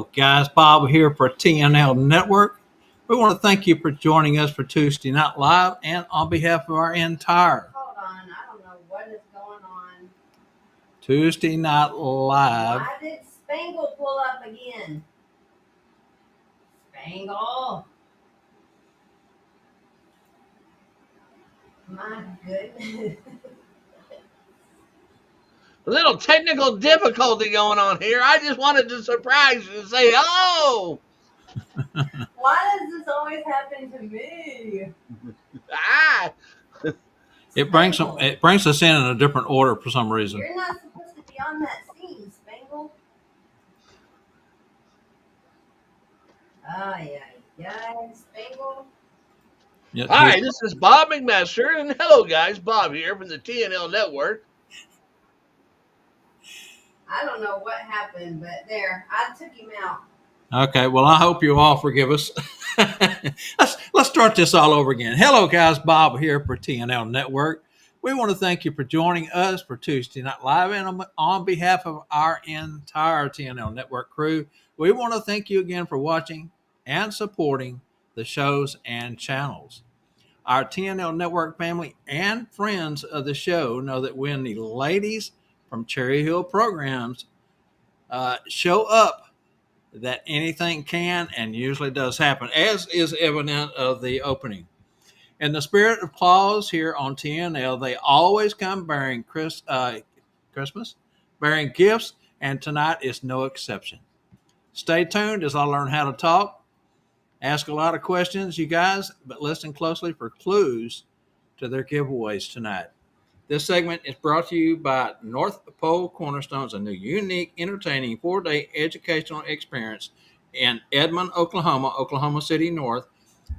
Hello, guys. Bob here for TNL Network. We want to thank you for joining us for Tuesday Night Live and on behalf of our entire Hold on, I don't know what is going on. Tuesday Night Live. Why did Spangle pull up again? Spangle. My goodness. A little technical difficulty going on here. I just wanted to surprise you and say hello. Why does this always happen to me? Ah, It brings us in a different order for some reason. You're not supposed to be on that scene, Spangle. Yeah, Spangle. Yeah, hi, this is Bob McMaster, and hello, guys. Bob here from the TNL Network. I don't know what happened, but there, I took him out. Okay, well, I hope you all forgive us. let's start this all over again. Hello, guys. Bob here for TNL Network. We want to thank you for joining us for Tuesday Night Live, and on behalf of our entire TNL Network crew, we want to thank you again for watching and supporting the shows and channels. Our TNL Network family and friends of the show know that when the ladies from Cherry Hill Programs show up, that anything can and usually does happen, as is evident of the opening. In the spirit of Claus here on TNL, they always come bearing Christmas, bearing gifts, and tonight is no exception. Stay tuned as I learn how to talk, ask a lot of questions, you guys, but listen closely for clues to their giveaways tonight. This segment is brought to you by North Pole Cornerstones, a new, unique, entertaining 4-day educational experience in Edmond, Oklahoma, Oklahoma City North.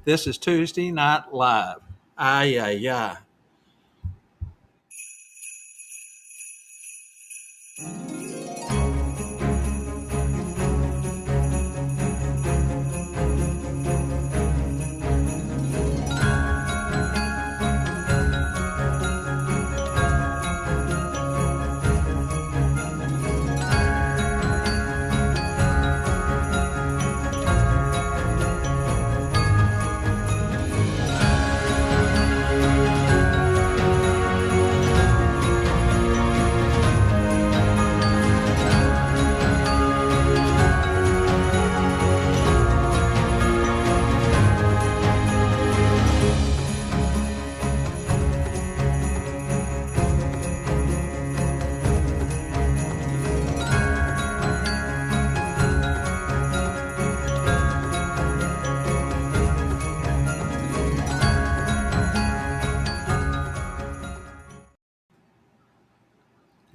This is Tuesday Night Live. Ay, ay, ay.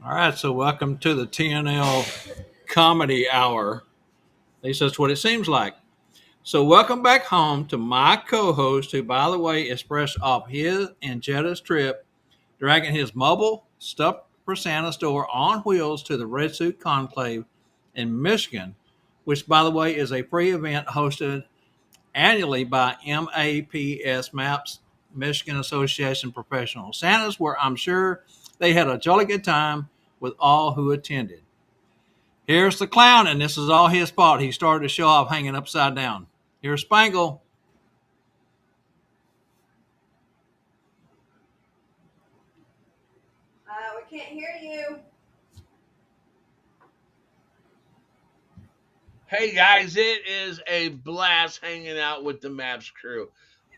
All right, so welcome to the TNL Comedy Hour. At least that's what it seems like. So welcome back home to my co-host, who, by the way, is fresh off his and Jetta's trip, dragging his mobile stuffed for Santa store on wheels to the Red Suit Conclave in Michigan, which, by the way, is a free event hosted annually by MAPS MAPS, Michigan Association Professional Santas, where I'm sure they had a jolly good time with all who attended. Here's the clown, and this is all his fault. He started to show off hanging upside down. Here's Spangle. We can't hear you. Hey, guys, it is a blast hanging out with the Maps crew.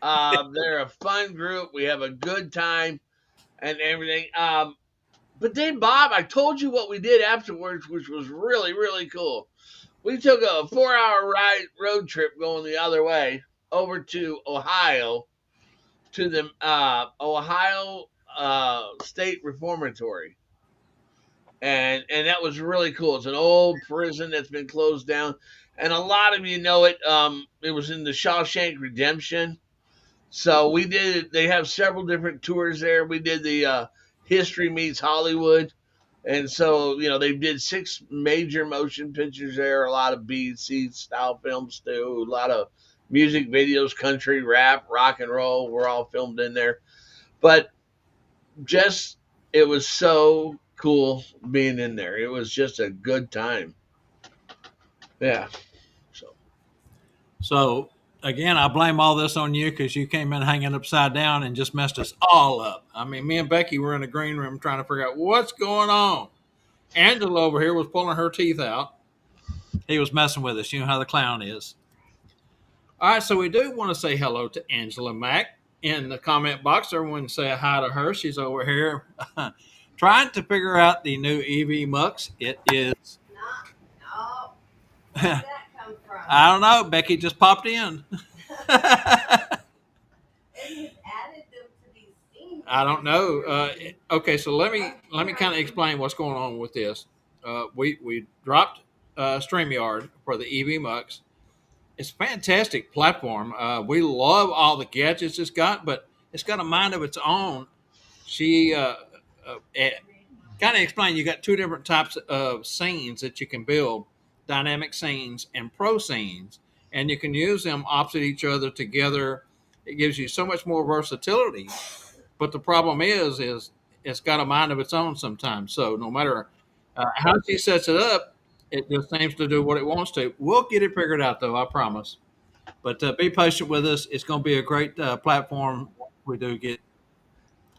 They're a fun group. We have a good time and everything. But then, Bob, I told you what we did afterwards, which was really, really cool. We took a 4-hour road trip going the other way over to Ohio to the Ohio State Reformatory, and that was really cool. It's an old prison that's been closed down, and a lot of you know it. It was in the Shawshank Redemption. So we did. They have several different tours there. We did the History Meets Hollywood. And so, they did 6 major motion pictures there, a lot of B, C style films too, a lot of music videos, country, rap, rock and roll were all filmed in there. But just, it was so cool being in there. It was just a good time. Yeah. So again, I blame all this on you because you came in hanging upside down and just messed us all up. I mean, me and Becky were in the green room trying to figure out what's going on. Angela over here was pulling her teeth out. He was messing with us. You know how the clown is. All right, so we do want to say hello to Angela Mack in the comment box. Everyone say hi to her. She's over here trying to figure out the new EV Mux. It is. No. Where did that come from? I don't know. Becky just popped in. And he's added them to these scenes. I don't know. Okay, so let me kind of explain what's going on with this. We dropped StreamYard for the EV Mux. It's a fantastic platform. We love all the gadgets it's got, but it's got a mind of its own. She kind of explained you got two different types of scenes that you can build: dynamic scenes and pro scenes, and you can use them opposite each other together. It gives you so much more versatility. But the problem is it's got a mind of its own sometimes. So no matter how she sets it up, it just seems to do what it wants to. We'll get it figured out, though, I promise. But be patient with us. It's going to be a great platform. We do get.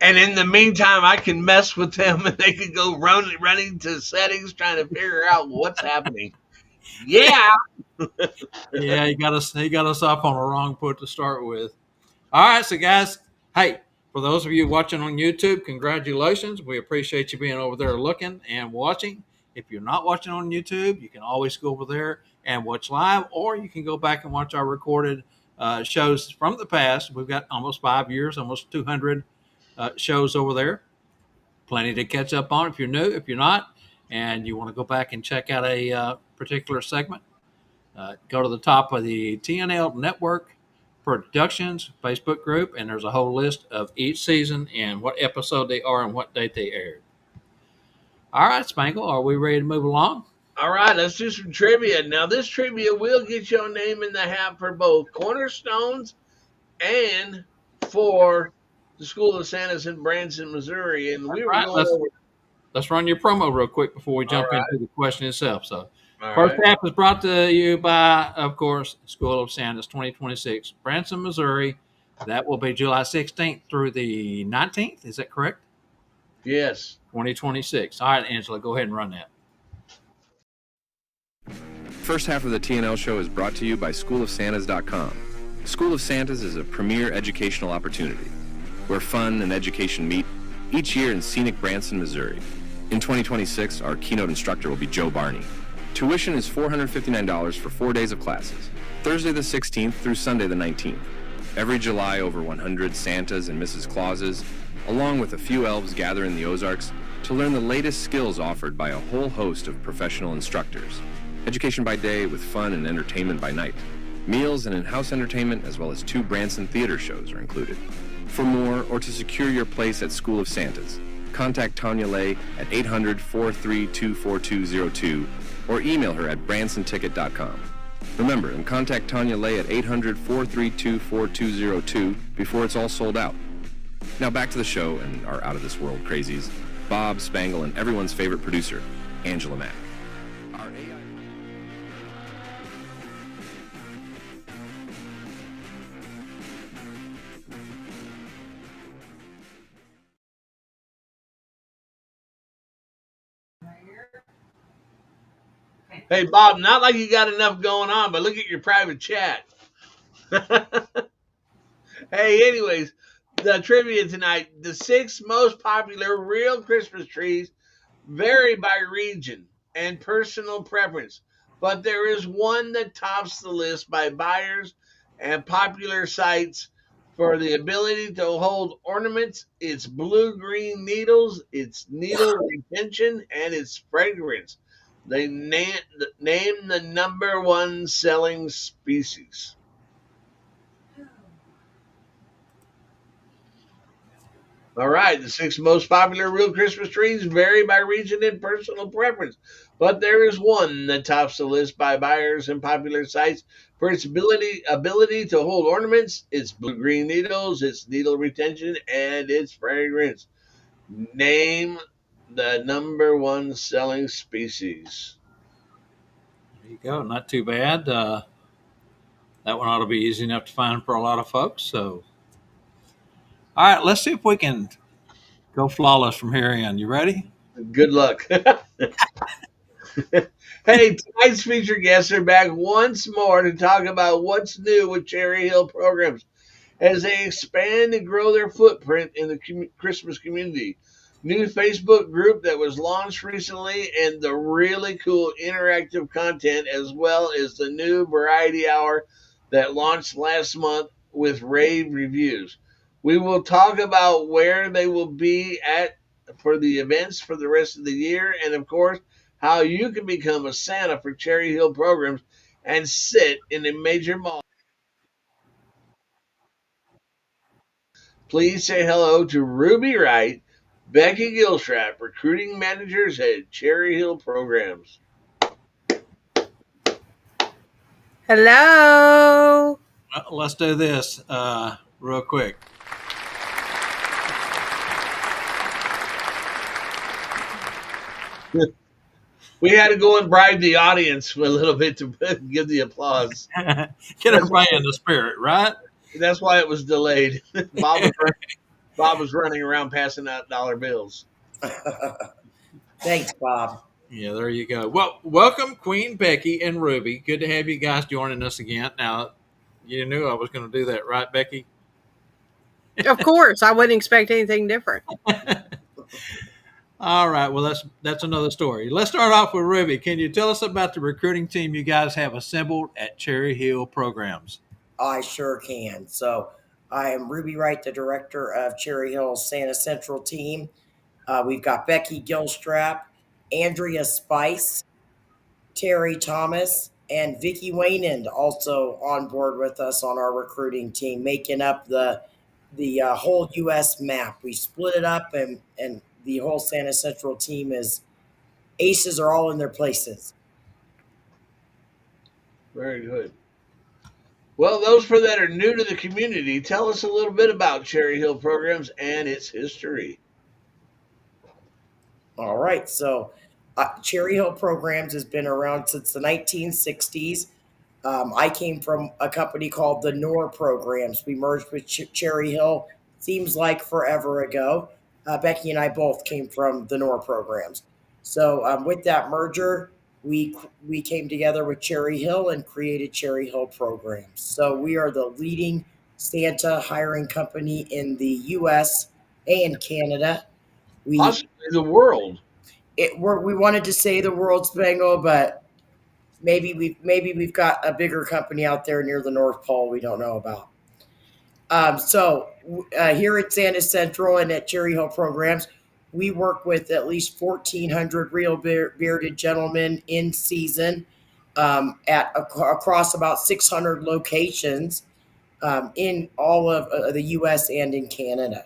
And in the meantime, I can mess with them and they can go running to settings trying to figure out what's happening. Yeah. Yeah, he got us off on a wrong foot to start with. All right, so guys, hey, for those of you watching on YouTube, congratulations. We appreciate you being over there looking and watching. If you're not watching on YouTube, you can always go over there and watch live, or you can go back and watch our recorded shows from the past. We've got almost 5 years, almost 200 shows over there. Plenty to catch up on if you're new. If you're not, and you want to go back and check out a particular segment, go to the top of the TNL Network Productions Facebook group, and there's a whole list of each season and what episode they are and what date they aired. All right, Spangle, are we ready to move along? All right, let's do some trivia. Now, this trivia will get your name in the hat for both Cornerstones and for the School of Santas in Branson, Missouri. And we were Right, going over. let's run your promo real quick before we jump All right. into the question itself. So, All first right. half is brought to you by, of course, School of Santas 2026, Branson, Missouri. That will be July 16th through the 19th. Is that correct? Yes. 2026. All right, Angela, go ahead and run that. First half of the TNL show is brought to you by SchoolofSantas.com. School of Santas is a premier educational opportunity where fun and education meet each year in scenic Branson, Missouri. In 2026, our keynote instructor will be Joe Barney. Tuition is $459 for 4 days of classes, Thursday the 16th through Sunday the 19th. Every July, over 100 Santas and Mrs. Clauses, along with a few elves, gather in the Ozarks to learn the latest skills offered by a whole host of professional instructors. Education by day with fun and entertainment by night. Meals and in-house entertainment, as well as 2 Branson theater shows are included. For more, or to secure your place at School of Santas, contact Tanya Lay at 800-432-4202 or email her at bransonticket.com. Remember, and contact Tanya Lay at 800-432-4202 before it's all sold out. Now back to the show and our out-of-this-world crazies, Bob, Spangle, and everyone's favorite producer, Angela Mack. Our AI... Hey, Bob, not like you got enough going on, but look at your private chat. Hey, anyways, the trivia tonight. The 6 most popular real Christmas trees vary by region and personal preference, but there is one that tops the list by buyers and popular sites for the ability to hold ornaments, its blue-green needles, its needle retention, and its fragrance. They name the number 1 selling species. All right, the 6 most popular real Christmas trees vary by region and personal preference, but there is one that tops the list by buyers and popular sites for its ability to hold ornaments, its blue-green needles, its needle retention, and its fragrance. Name the number 1 selling species. There you go. Not too bad. That one ought to be easy enough to find for a lot of folks. So, all right, let's see if we can go flawless from here in. You ready? Good luck. Hey, tonight's featured guests are back once more to talk about what's new with Cherry Hill programs as they expand and grow their footprint in the Christmas community. New Facebook group that was launched recently, and the really cool interactive content, as well as the new variety hour that launched last month with rave reviews. We will talk about where they will be at for the events for the rest of the year, and of course, how you can become a Santa for Cherry Hill programs and sit in a major mall. Please say hello to Ruby Wright, Becky Gilstrap, recruiting managers at Cherry Hill Programs. Hello. Let's do this real quick. We had to go and bribe the audience a little bit to give the applause. Get everybody in the spirit, right? That's why it was delayed. Bob was running around passing out dollar bills. Thanks, Bob. Yeah, there you go. Well, welcome, Queen Becky and Ruby. Good to have you guys joining us again. Now, you knew I was going to do that, right, Becky? Of course, I wouldn't expect anything different. All right. Well, that's another story. Let's start off with Ruby. Can you tell us about the recruiting team you guys have assembled at Cherry Hill Programs? I sure can. So, I am Ruby Wright, the director of Cherry Hill Santa Central team. We've got Becky Gilstrap, Andrea Spice, Terry Thomas, and Vicky Waynand also on board with us on our recruiting team, making up the whole U.S. map. We split it up, and the whole Santa Central team is aces are all in their places. Very good. Well, those for that are new to the community, tell us a little bit about Cherry Hill Programs and its history. All right, so Cherry Hill Programs has been around since the 1960s. I came from a company called the NOR Programs. We merged with Cherry Hill, seems like forever ago. Becky and I both came from the NOR Programs. So with that merger, we came together with Cherry Hill and created Cherry Hill Programs. So we are the leading Santa hiring company in the U.S. and Canada. Possibly the world. We wanted to say the world's Bengal, but maybe we've got a bigger company out there near the North Pole we don't know about. Here at Santa Central and at Cherry Hill Programs, we work with at least 1,400 real bearded gentlemen in season across about 600 locations in all of the U.S. and in Canada.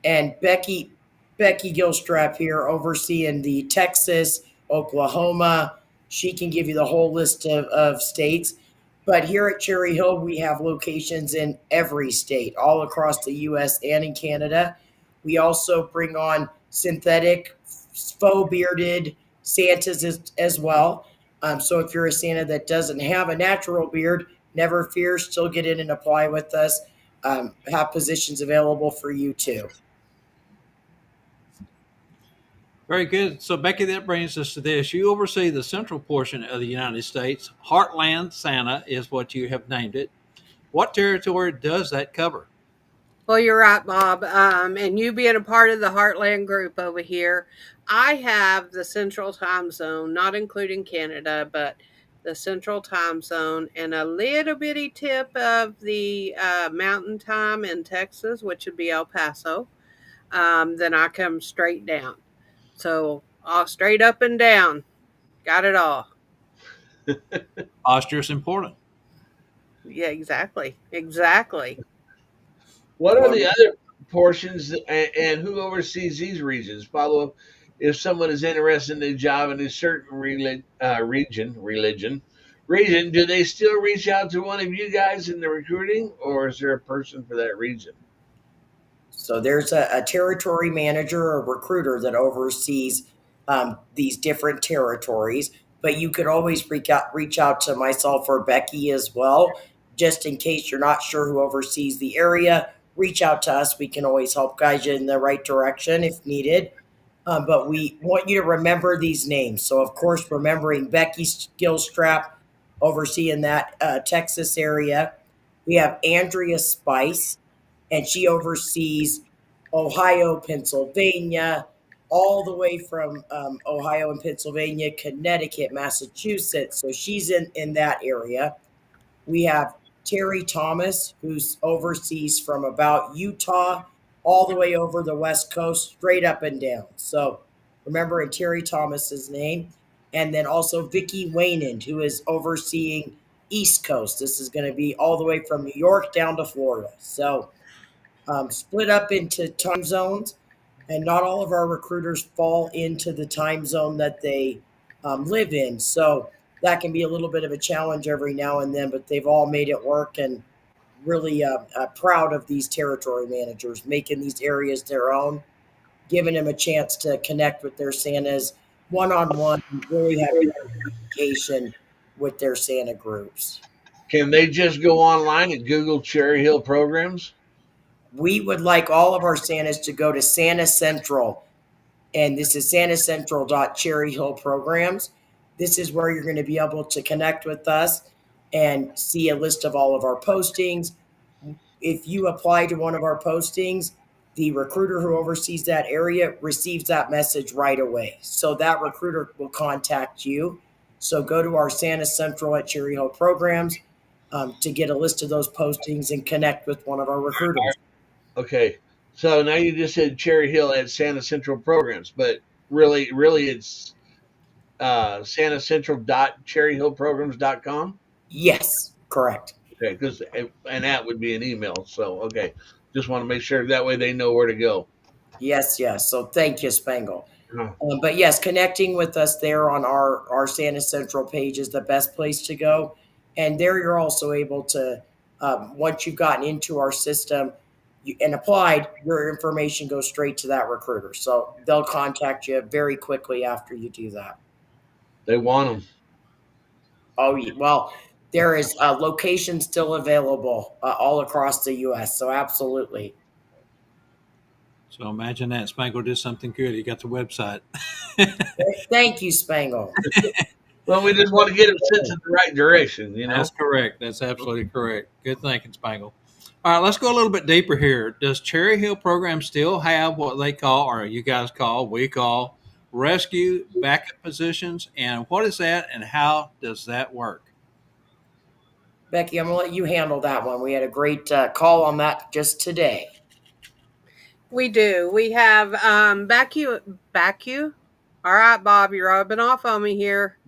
And Becky Gilstrap here overseeing the Texas, Oklahoma. She can give you the whole list of states. But here at Cherry Hill, we have locations in every state, all across the U.S. and in Canada. We also bring on synthetic, faux bearded Santas as well. So if you're a Santa that doesn't have a natural beard, never fear, still get in and apply with us. Have positions available for you too. Very good. So, Becky, that brings us to this. You oversee the central portion of the United States. Heartland Santa is what you have named it. What territory does that cover? Well, you're right, Bob. And you being a part of the Heartland group over here, I have the Central Time Zone, not including Canada, but the Central Time Zone, and a little bitty tip of the Mountain Time in Texas, which would be El Paso. Then I come straight down. So all straight up and down. Got it all. Posture is important. Yeah, exactly. Exactly. What are the other portions and who oversees these regions? Follow up if someone is interested in a job in a certain region, do they still reach out to one of you guys in the recruiting, or is there a person for that region? So there's a territory manager or recruiter that oversees these different territories. but you could always reach out to myself or Becky as well, just in case you're not sure who oversees the area. Reach out to us. We can always help guide you in the right direction if needed. But we want you to remember these names. So, of course, remembering Becky Gilstrap, overseeing that Texas area. We have Andrea Spice, and she oversees Ohio, Pennsylvania, all the way from Ohio and Pennsylvania, Connecticut, Massachusetts. So she's in that area. We have Terry Thomas, who's oversees from about Utah all the way over the West Coast, straight up and down. So remembering Terry Thomas's name. And then also Vicki Waynand, who is overseeing East Coast. This is going to be all the way from New York down to Florida. So split up into time zones, and not all of our recruiters fall into the time zone that they live in. So that can be a little bit of a challenge every now and then, but they've all made it work, and really proud of these territory managers making these areas their own, giving them a chance to connect with their Santas one-on-one, really have communication with their Santa groups. Can they just go online and Google Cherry Hill programs? We would like all of our Santas to go to Santa Central, and this is santacentral.cherry hill programs. This is where you're going to be able to connect with us and see a list of all of our postings. If you apply to one of our postings, the recruiter who oversees that area receives that message right away. So that recruiter will contact you. So go to our Santa Central at Cherry Hill programs to get a list of those postings and connect with one of our recruiters. Okay. So now you just said Cherry Hill at Santa Central programs, but really it's santacentral.cherryhillprograms.com. Yes, correct. Okay, because and that would be an email. So okay, just want to make sure that way they know where to go. Yes. So thank you, Spangle. Oh, But yes, connecting with us there on our Santa Central page is the best place to go. And there you're also able to, once you've gotten into our system and applied, your information goes straight to that recruiter. So they'll contact you very quickly after you do that. they want them. Oh, well, there is a location still available all across the U.S. So absolutely. So imagine that Spangle did something good. He got the website. Thank you, Spangle. Well, we just want to get them sent in the right direction, you know. That's correct. That's absolutely correct. Good thinking, Spangle. All right, let's go a little bit deeper here. Does Cherry Hill program still have what they call, or you guys call, we call, rescue backup positions? And what is that, and how does that work? Becky, I'm going to let you handle that one. We had a great call on that just today. We do. We have back you. All right, Bob, you're rubbing off on me here.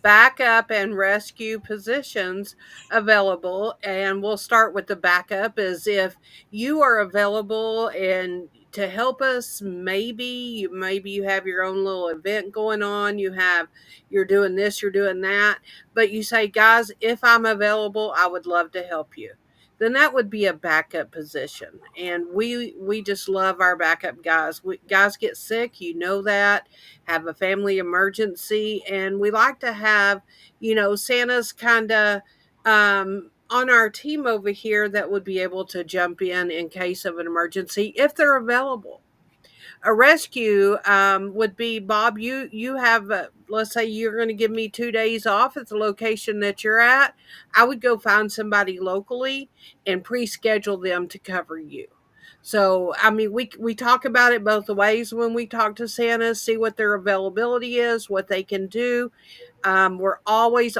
Backup and rescue positions available, and we'll start with the backup. Is if you are available and to help us, maybe you have your own little event going on, you're doing this, you're doing that, but you say, guys, if I'm available, I would love to help you, then that would be a backup position. And we just love our backup guys. Guys get sick, that, have a family emergency, and we like to have, Santa's kind of on our team over here that would be able to jump in case of an emergency if they're available. A rescue would be, Bob, you have, let's say you're going to give me 2 days off at the location that you're at. I would go find somebody locally and pre-schedule them to cover you. So, I mean, we talk about it both ways when we talk to Santa, see what their availability is, what they can do. We're always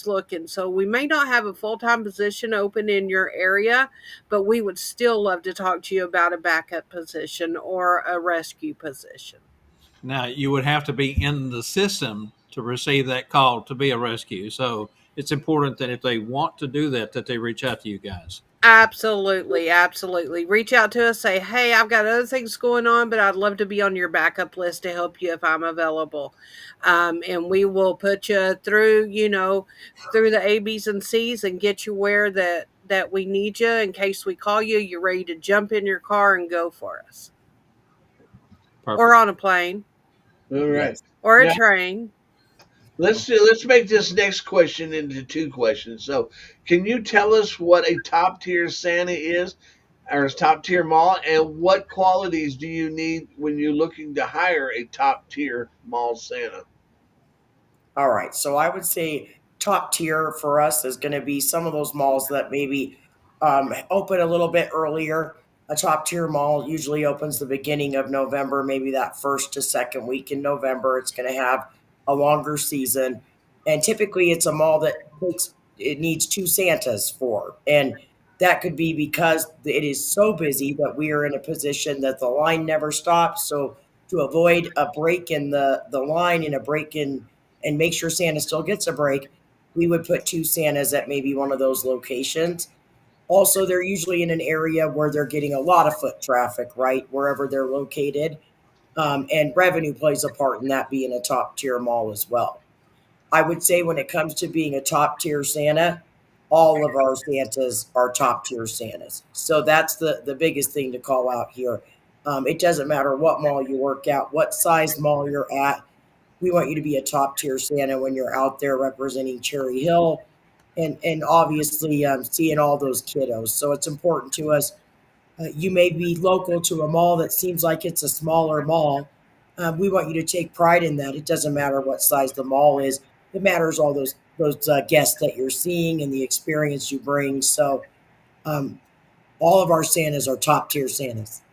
looking. So we may not have a full-time position open in your area, but we would still love to talk to you about a backup position or a rescue position. Now, you would have to be in the system to receive that call to be a rescue. So it's important that if they want to do that, that they reach out to you guys. Absolutely. Reach out to us, say, hey, I've got other things going on, but I'd love to be on your backup list to help you if I'm available. And we will put you through, through the A, B's, and C's and get you where that we need you. In case we call you, you're ready to jump in your car and go for us. Perfect. Or on a plane. All right. Yes. Or a Now- train. Let's make this next question into two questions. So, can you tell us what a top tier Santa is, or a top tier mall, and what qualities do you need when you're looking to hire a top tier mall Santa? All right. So I would say top tier for us is going to be some of those malls that maybe open a little bit earlier. A top tier mall usually opens the beginning of November, maybe that first to second week in November. It's going to have a longer season. And typically it's a mall that it needs two Santas for. And that could be because it is so busy that we are in a position that the line never stops. So to avoid a break in the line and a break in and make sure Santa still gets a break, we would put two Santas at maybe one of those locations. Also, they're usually in an area where they're getting a lot of foot traffic, right? Wherever they're located. And revenue plays a part in that being a top tier mall as well. I would say when it comes to being a top tier Santa, all of our Santas are top tier Santas. So that's the biggest thing to call out here. It doesn't matter what mall you work at, what size mall you're at, we want you to be a top tier Santa when you're out there representing Cherry Hill and obviously seeing all those kiddos. So it's important to us. You may be local to a mall that seems like it's a smaller mall. We want you to take pride in that. It doesn't matter what size the mall is. It matters all those guests that you're seeing and the experience you bring. So um, all of our Santas are top tier Santas.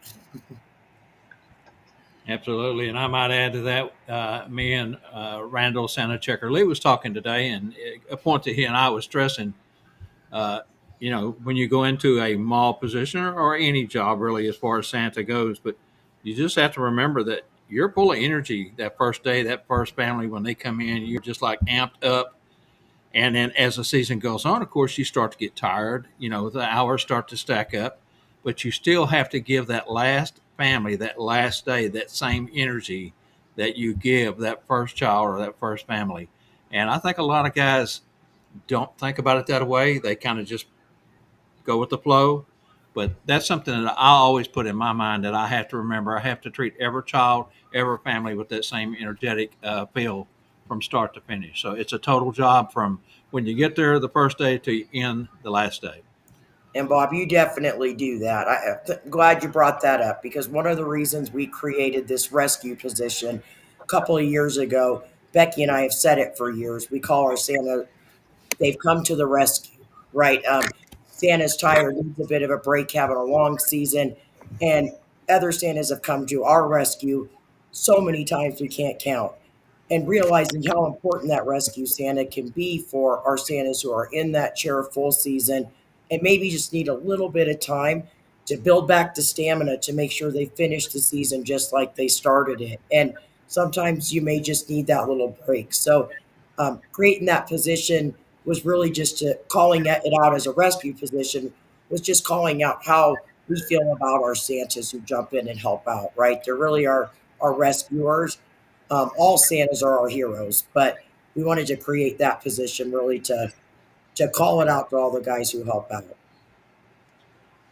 Absolutely. And I might add to that, me and Randall Santa Checker Lee was talking today, and a point that he and I was stressing, uh, when you go into a mall position or any job really as far as Santa goes, but you just have to remember that you're full of energy that first day, that first family, when they come in, you're just like amped up. And then as the season goes on, of course, you start to get tired. The hours start to stack up, but you still have to give that last family, that last day, that same energy that you give that first child or that first family. And I think a lot of guys don't think about it that way. They kind of just go with the flow. But that's something that I always put in my mind that I have to remember. I have to treat every child, every family with that same energetic feel from start to finish. So it's a total job from when you get there the first day to end the last day. And Bob, you definitely do that. I'm glad you brought that up because one of the reasons we created this rescue position a couple of years ago, Becky and I have said it for years. We call our Santa, they've come to the rescue, right? Santa's tired, needs a bit of a break, having a long season, and other Santas have come to our rescue so many times we can't count. And realizing how important that rescue Santa can be for our Santas who are in that chair full season and maybe just need a little bit of time to build back the stamina to make sure they finish the season just like they started it. And sometimes you may just need that little break. So creating that position was really just calling it out as a rescue position was just calling out how we feel about our Santas who jump in and help out, right? They really are our rescuers. All Santas are our heroes, but we wanted to create that position really to call it out to all the guys who help out.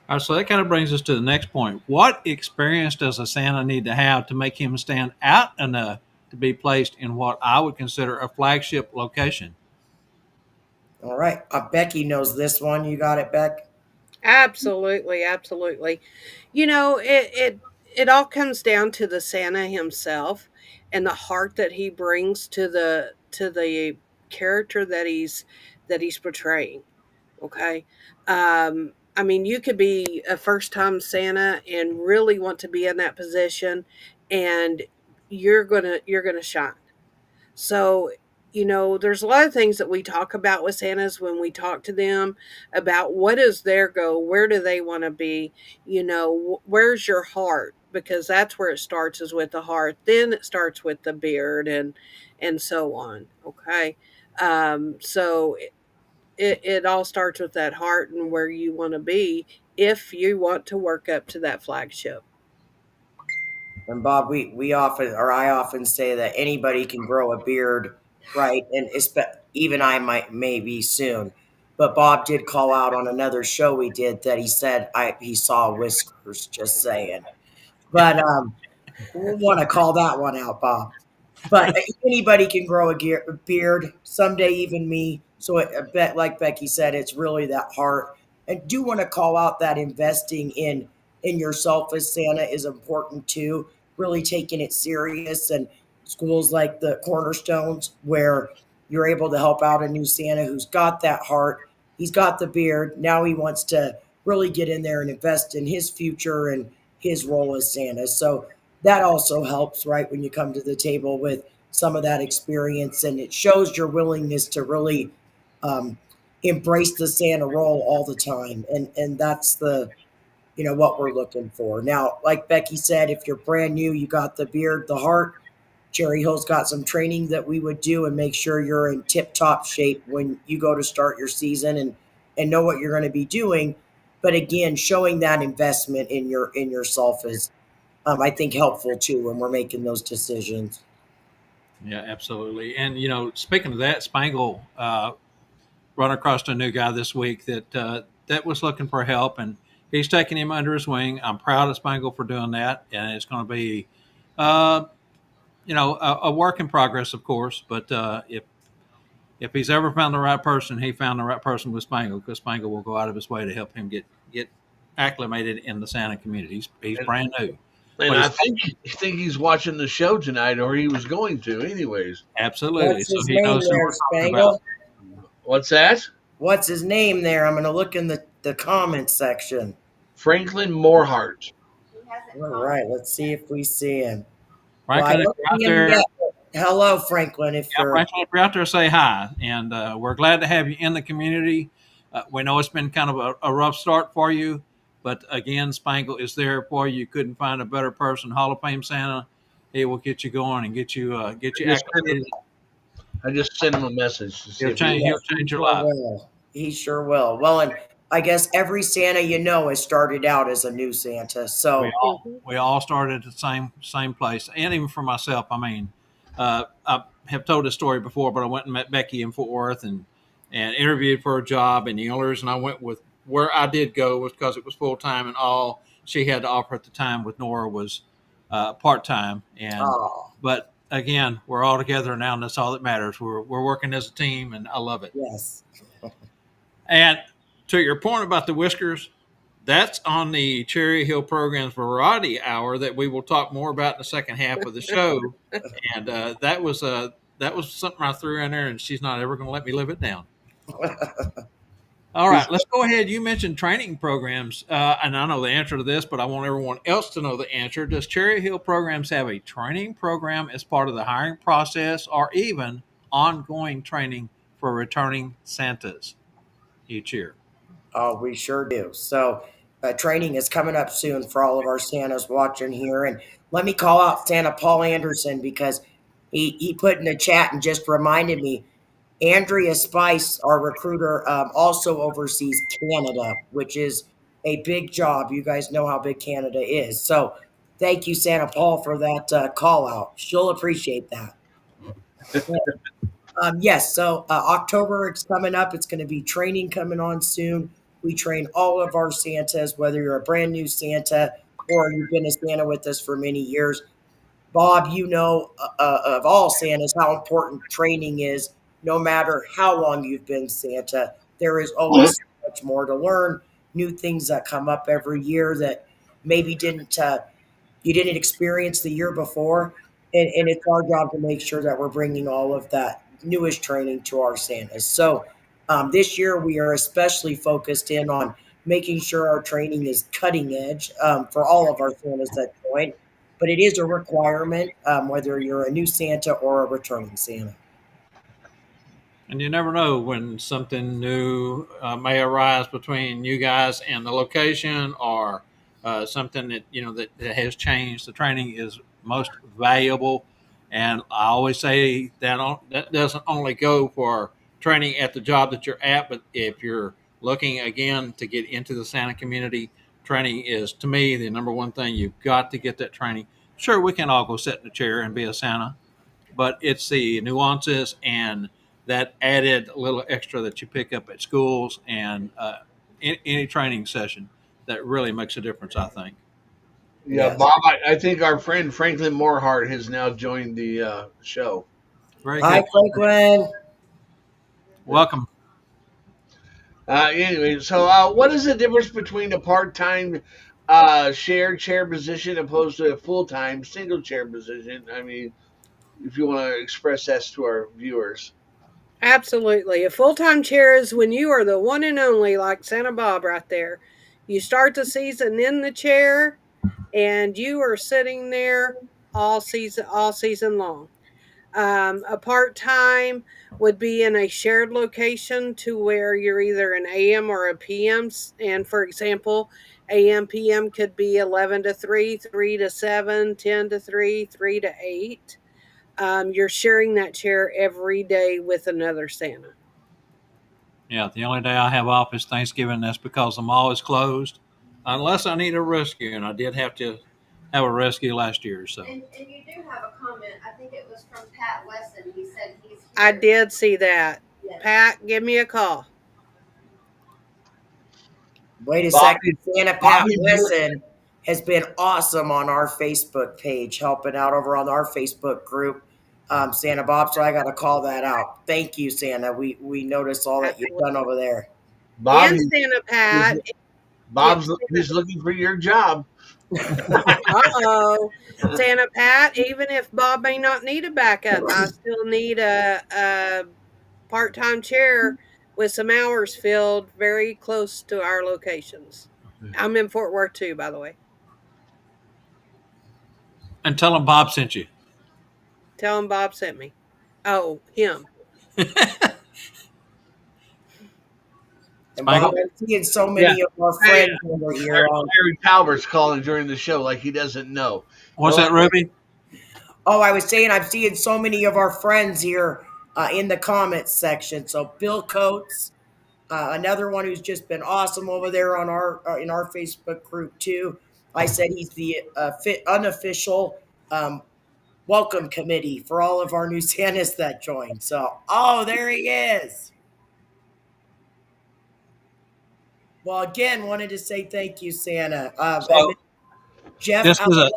All right, so that kind of brings us to the next point. What experience does a Santa need to have to make him stand out enough to be placed in what I would consider a flagship location? All right, Becky knows this one. You got it, Beck. Absolutely, absolutely. It all comes down to the Santa himself and the heart that he brings to the character that he's portraying. Okay. I mean, you could be a first time Santa and really want to be in that position, and you're gonna shine. So, there's a lot of things that we talk about with Santas when we talk to them about what is their goal, where do they want to be, where's your heart? Because that's where it starts is with the heart. Then it starts with the beard and so on. Okay. So it all starts with that heart and where you want to be if you want to work up to that flagship. And Bob, we often, or I often say that anybody can grow a beard, right? And even I might maybe soon. But Bob did call out on another show we did that he said he saw whiskers. Just saying. But we want to call that one out, Bob. But anybody can grow a beard someday, even me. So I bet, like Becky said, it's really that heart. And do want to call out that investing in yourself as Santa is important too. Really taking it serious, and schools like the Cornerstones where you're able to help out a new Santa who's got that heart. He's got the beard. Now he wants to really get in there and invest in his future and his role as Santa. So that also helps, right, when you come to the table with some of that experience, and it shows your willingness to really um, embrace the Santa role all the time, and that's the what we're looking for. Now, like Becky said, if you're brand new, you got the beard, the heart. Cherry Hill's got some training that we would do and make sure you're in tip top shape when you go to start your season and know what you're going to be doing. But again, showing that investment in yourself is I think helpful too when we're making those decisions. Yeah, absolutely. And speaking of that, Spangle run across a new guy this week that was looking for help, and he's taking him under his wing. I'm proud of Spangle for doing that, and it's going to be, uh, a work in progress, of course. But if he's ever found the right person, he found the right person with Spangle, because Spangle will go out of his way to help him get acclimated in the Santa community. He's And, brand new. and But I it's think he's watching the show tonight, or he was going to, anyways. absolutely, What's so his he name knows who there, we're talking about. Spangle? What's that? What's his name there? I'm going to look in the comments section. Franklin Morehart. All right, let's see if we see him. Well, I Franklin, if don't you're out see him there, yet. Hello, Franklin. If yeah, you're Franklin, if you're out there, say hi. And we're glad to have you in the community. We know it's been kind of a rough start for you, but again, Spangle is there for you. You couldn't find a better person. Hall of Fame Santa, he will get you going and get you acclimated. I just sent him a message to see He'll if he. change. yes, He'll he change your sure life. will. He sure will. Well, and I guess every Santa has started out as a new Santa. We So all Mhm. we all started at the same place, and even for myself. I mean, I have told this story before, but I went and met Becky in Fort Worth and interviewed for a job, and the only reason I went with where I did go was because it was full time, and all she had to offer at the time with Nora was part time. And oh but again, we're all together now, and that's all that matters. We're working as a team, and I love it. yes. And to your point about the whiskers, that's on the Cherry Hill Program's Variety Hour that we will talk more about in the second half of the show. And that was something I threw in there, and she's not ever going to let me live it down. All right, let's go ahead. You mentioned training programs, and I know the answer to this, but I want everyone else to know the answer. Does Cherry Hill Programs have a training program as part of the hiring process, or even ongoing training for returning Santas each year? Oh, we sure do. So, training is coming up soon for all of our Santas watching here. And let me call out Santa Paul Anderson because he put in the chat and just reminded me Andrea Spice, our recruiter, also oversees Canada, which is a big job. You guys know how big Canada is. So, thank you, Santa Paul, for that call out. She'll appreciate that. Yes, so October it's coming up. It's going to be training coming on soon. We train all of our Santas, whether you're a brand new Santa or you've been a Santa with us for many years. Bob, you know of all Santas how important training is. No matter how long you've been Santa, there is always so much more to learn. New things that come up every year that maybe didn't you didn't experience the year before. And it's our job to make sure that we're bringing all of that newest training to our Santas. So this year we are especially focused in on making sure our training is cutting edge for all of our Santas that join. But it is a requirement, whether you're a new Santa or a returning Santa. And you never know when something new may arise between you guys and the location, or something that has changed. The training is most valuable, and I always say that doesn't only go for training at the job that you're at, but if you're looking again to get into the Santa community, training is to me the number one thing. You've got to get that training. Sure, we can all go sit in a chair and be a Santa, but it's the nuances and that added little extra that you pick up at schools and any training session that really makes a difference, I think. Yeah, Yes. Bob. I think our friend Franklin Morehart has now joined the show. Very Hi, good. Franklin. Welcome. Anyway, so what is the difference between a part-time shared chair position opposed to a full-time single chair position? I mean, if you want to express that to our viewers. Absolutely. A full time chair is when you are the one and only, like Santa Bob right there. You start the season in the chair and you are sitting there all season long. A part time would be in a shared location to where you're either an AM or a PM. And for example, AM PM could be 11 to 3, 3 to 7, 10 to 3, 3 to 8. You're sharing that chair every day with another Santa. Yeah, the only day I have off is Thanksgiving. That's because the mall is closed, unless I need a rescue, and I did have to have a rescue last year. So And you do have a comment. I think it was from Pat Wesson. He said he's here. I did see that. Yes. Pat, give me a call. Wait a Bob, second. Santa Bob, Pat Wesson has been awesome on our Facebook page, helping out over on our Facebook group, Santa Bob. So I got to call that out. Thank you, Santa. We noticed all that you've done over there. Bob, And Santa he's, Pat. Bob's he's looking for your job. Uh-oh. Santa Pat, even if Bob may not need a backup, I still need a part-time chair with some hours filled very close to our locations. I'm in Fort Worth too, by the way. and tell them Bob sent you. Tell him Bob sent me. Oh, him. And Bob, Spangle? I'm seeing so many of our Hey, friends over here. Larry Talbert's calling during the show like he doesn't know. What's that, Ruby? Oh, I was saying I'm seeing so many of our friends here in the comments section. So Bill Coates, another one who's just been awesome over there on our in our Facebook group too. I said he's the unofficial welcome committee for all of our new Santas that joined. So, oh, there he is. Well, again, wanted to say thank you, Santa. So Jeff this was a.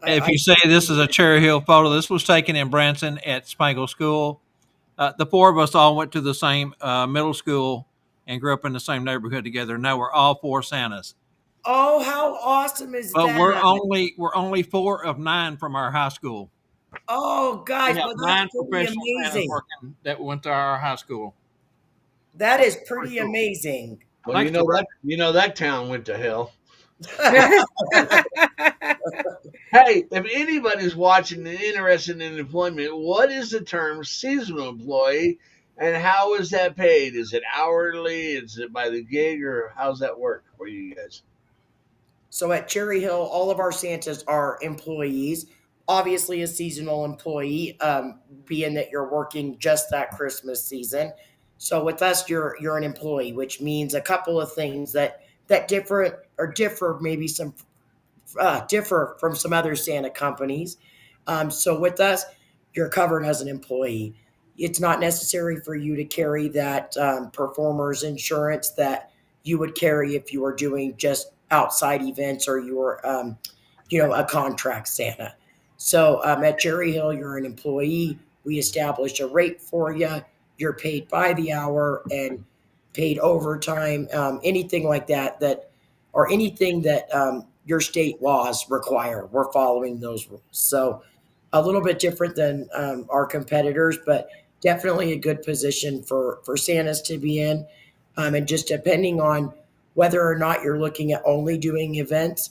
Alvarez, If you say this is a Cherry Hill photo, this was taken in Branson at Spangle School. The four of us all went to the same middle school and grew up in the same neighborhood together. Now we're all four Santas, oh, how awesome is but we're that? only 4 of 9 from our high school. Oh, We guys, have well, 9 that's pretty professional Santas amazing. working that went to our high school. That is pretty amazing. Well, Thanks, you know that town went to hell. Hey, if anybody's watching and interested in employment, what is the term seasonal employee and how is that paid? Is it hourly? Is it by the gig or how's that work for you guys? So at Cherry Hill, all of our Santas are employees. Obviously, a seasonal employee, being that you're working just that Christmas season. So with us, you're an employee, which means a couple of things that differ maybe some differ from some other Santa companies. So with us, you're covered as an employee. It's not necessary for you to carry that performer's insurance that you would carry if you were doing just outside events or you were, a contract Santa. So at Cherry Hill, you're an employee. We establish a rate for you. You're paid by the hour and paid overtime, anything like that, or anything that your state laws require. We're following those rules. So a little bit different than our competitors, but definitely a good position for Santas to be in. And just depending on whether or not you're looking at only doing events,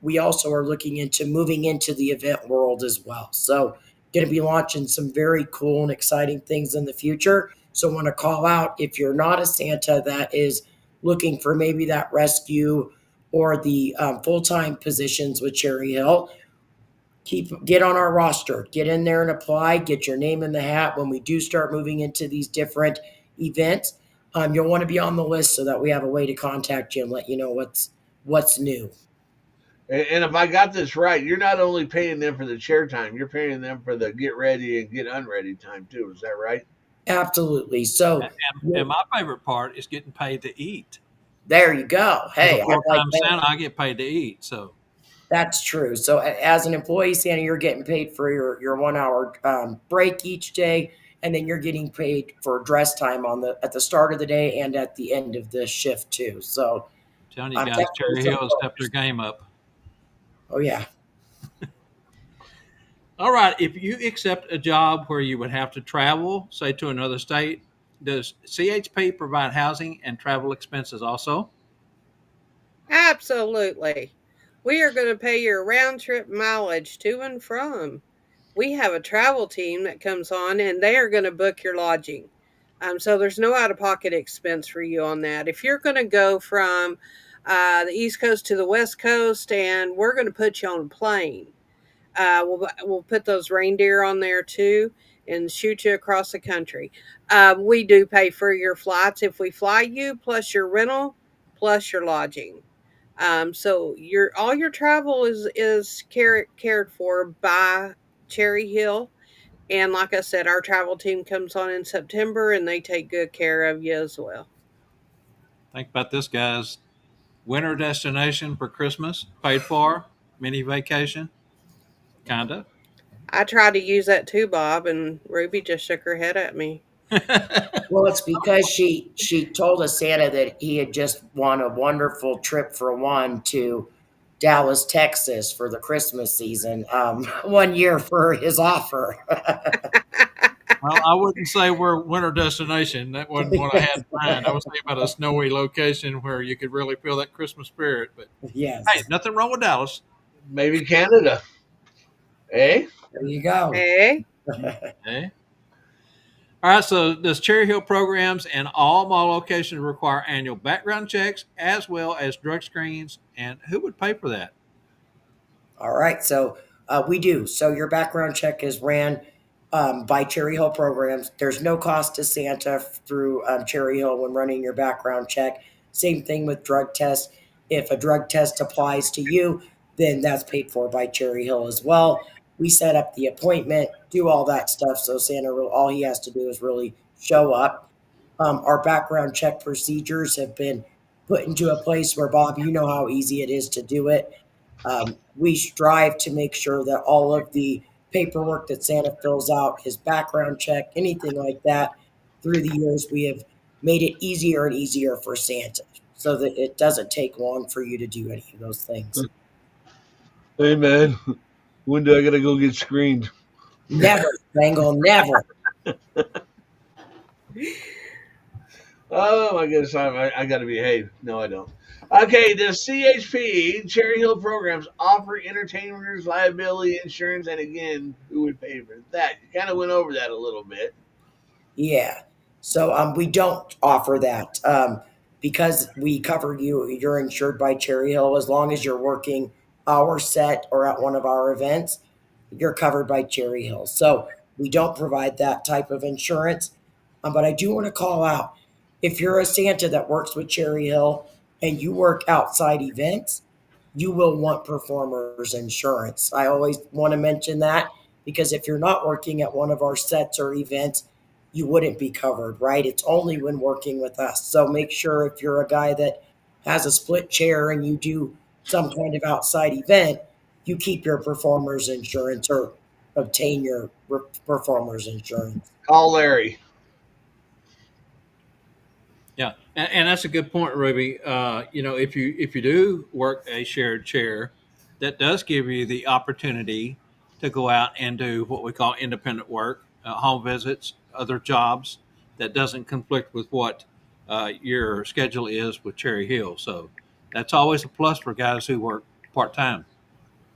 we also are looking into moving into the event world as well. So going to be launching some very cool and exciting things in the future. So I want to call out if you're not a Santa that is looking for maybe that rescue or the full-time positions with Cherry Hill, get on our roster, get in there and apply, get your name in the hat. When we do start moving into these different events, you'll want to be on the list so that we have a way to contact you and let you know what's new. And if I got this right, you're not only paying them for the chair time, you're paying them for the get ready and get unready time too. Is that right? Absolutely. So And my favorite part is getting paid to eat. there you go. As Hey, a I like full-time that. Santa, I get paid to eat. So That's true. So as an employee, Santa, you're getting paid for your 1 hour break each day, and then you're getting paid for dress time at the start of the day and at the end of the shift too. So I'm telling you guys, definitely Cherry some Hill has stepped their perks. game up. Oh yeah. All right. If you accept a job where you would have to travel, say to another state, does CHP provide housing and travel expenses also? Absolutely. We are going to pay your round trip mileage to and from. We have a travel team that comes on and they are going to book your lodging. So there's no out of pocket expense for you on that. If you're going to go from the East Coast to the West Coast and we're going to put you on a plane, we'll put those reindeer on there too and shoot you across the country. We do pay for your flights if we fly you, plus your rental, plus your lodging. So your all your travel is cared for by Cherry Hill, and like I said, our travel team comes on in September, and they take good care of you as well. Think about this, guys. Winter destination for Christmas, paid for, mini vacation, kinda. I tried to use that too, Bob, and Ruby just shook her head at me. Well, it's because she told us, Santa, that he had just won a wonderful trip for one to Dallas, Texas for the Christmas season. 1 year for his offer. Well, I wouldn't say we're a winter destination. That wasn't what I had in mind. I was thinking about a snowy location where you could really feel that Christmas spirit. But hey, Yes. nothing wrong with Dallas. Maybe Canada, eh? There you go. Hey, Okay. All right. So, does Cherry Hill programs and all mall locations require annual background checks as well as drug screens? And who would pay for that? All right, so we do. So your background check is ran by Cherry Hill programs. There's no cost to Santa through Cherry Hill when running your background check. Same thing with drug tests. If a drug test applies to you, then that's paid for by Cherry Hill as well. We set up the appointment, do all that stuff. So Santa, all he has to do is really show up. Our background check procedures have been put into a place where, Bob, you know how easy it is to do it. We strive to make sure that all of the paperwork that Santa fills out, his background check, anything like that, through the years, we have made it easier and easier for Santa so that it doesn't take long for you to do any of those things. Hey man, when do I gotta go get screened? Never, Bangle, never. Oh my goodness, I gotta behave. No, I don't. Okay, the CHP Cherry Hill programs offer entertainers liability insurance, and again, who would pay for that? You kind of went over that a little bit. Yeah. So we don't offer that because we cover you. You're insured by Cherry Hill as long as you're working our set or at one of our events. You're covered by Cherry Hill. So we don't provide that type of insurance. But I do want to call out if you're a Santa that works with Cherry Hill and you work outside events, you will want performers insurance. I always want to mention that because if you're not working at one of our sets or events, you wouldn't be covered, right? It's only when working with us. So make sure if you're a guy that has a split chair and you do some kind of outside event, you keep your performers insurance or obtain your performers insurance. Call Larry. Yeah, and that's a good point, Ruby. If you do work a shared chair, that does give you the opportunity to go out and do what we call independent work, home visits, other jobs that doesn't conflict with what your schedule is with Cherry Hill. So that's always a plus for guys who work part time.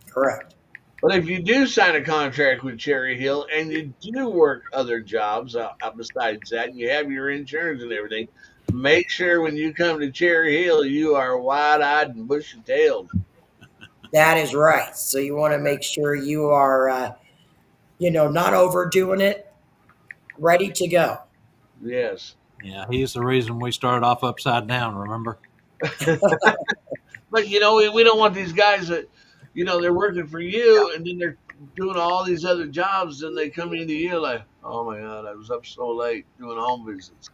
Correct. But if you do sign a contract with Cherry Hill and you do work other jobs besides that, and you have your insurance and everything, make sure when you come to Cherry Hill, you are wide-eyed and bushy-tailed. That is right. So you want to make sure you are, not overdoing it, ready to go. Yes. Yeah, he's the reason we started off upside down. Remember? But, we don't want these guys that, they're working for you and then they're doing all these other jobs and they come into you like, oh my God, I was up so late doing home visits.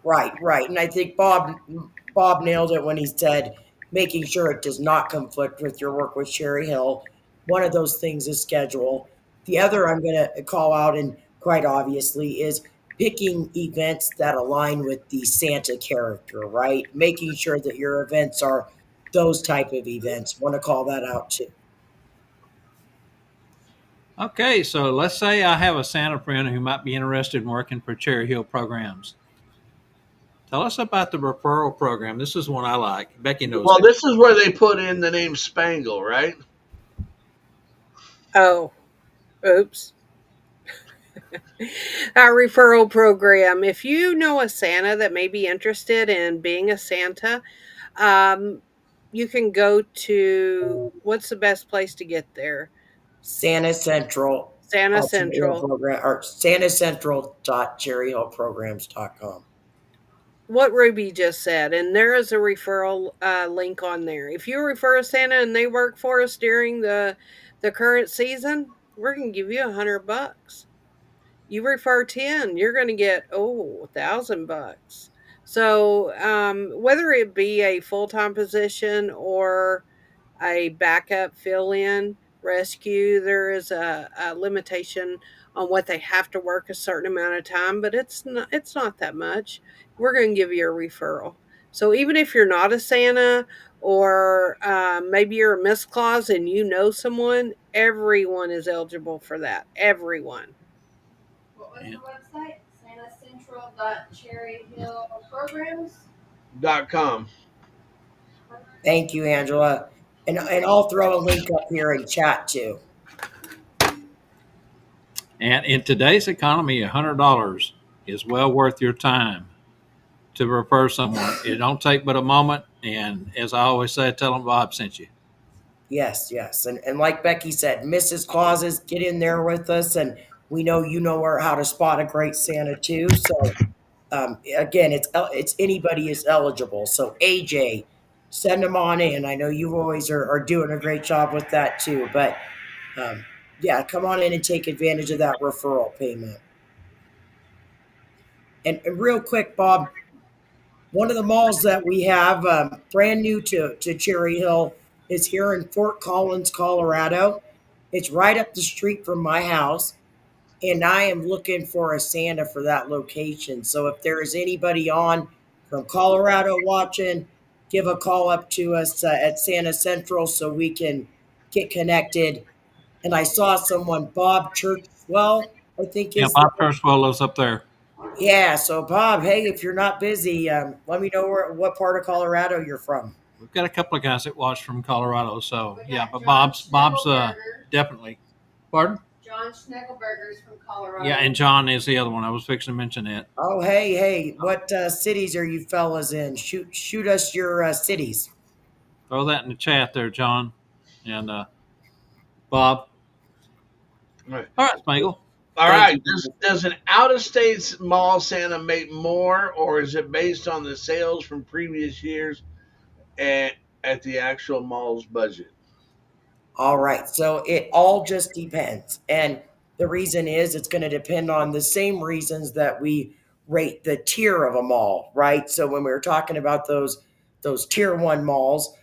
Right. And I think Bob nailed it when he said, making sure it does not conflict with your work with Cherry Hill. One of those things is schedule. The other I'm going to call out, and quite obviously, is picking events that align with the Santa character, right? Making sure that your events are those type of events. Want to call that out too. Okay, so let's say I have a Santa friend who might be interested in working for Cherry Hill programs. Tell us about the referral program. This is one I like. Becky knows Well, it. this is where they put in the name Spangle, right? Oh, oops. Our referral program. If you know a Santa that may be interested in being a Santa, um, you can go to what's the best place to get there? Santa Central Santa Cherry Hill Central. program or santacentral.cherryhillprograms.com. What Ruby just said, and there is a referral link on there. If you refer a Santa and they work for us during the current season, we're gonna give you $100. You refer 10, you're gonna get $1,000. So whether it be a full time position or a backup fill in rescue, there is a limitation on what they have to work a certain amount of time, but it's not that much. We're going to give you a referral. So even if you're not a Santa or maybe you're a Miss Claus and you know someone, everyone is eligible for that. Everyone. What was the website? SantaCentral.cherryhillprograms. .com. Thank you, Angela. And I'll throw a link up here in chat too. And in today's economy, $100 is well worth your time to refer someone. It don't take but a moment. And as I always say, tell them Bob sent you. Yes, yes. And like Becky said, Mrs. Clauses, get in there with us. And we know you know how to spot a great Santa too. So again, it's anybody is eligible. So AJ, send them on in. I know you always are doing a great job with that too. But um, yeah, come on in and take advantage of that referral payment. And real quick, Bob, one of the malls that we have, brand new to Cherry Hill, is here in Fort Collins, Colorado. It's right up the street from my house, and I am looking for a Santa for that location. So if there is anybody on from Colorado watching, give a call up to us at Santa Central so we can get connected. And I saw someone, Bob Churchwell, I think Yeah, is Bob Kurzweil lives up there. yeah. So Bob, hey, if you're not busy, let me know what part of Colorado you're from. We've got a couple of guys that watch from Colorado. So We got yeah, but John Bob's Schnegelberger. definitely. Pardon? John Schnegelberger's from Colorado. Yeah, and John is the other one. I was fixing to mention it. Oh, hey, what cities are you fellas in? Shoot us your cities. Throw that in the chat there, John and Bob. All right. All right, Spangle. All Thank right. Does an out of state mall Santa make more, or is it based on the sales from previous years at the actual mall's budget? All right. So it all just depends. And the reason is it's going to depend on the same reasons that we rate the tier of a mall, right? So when we were talking about those tier one malls,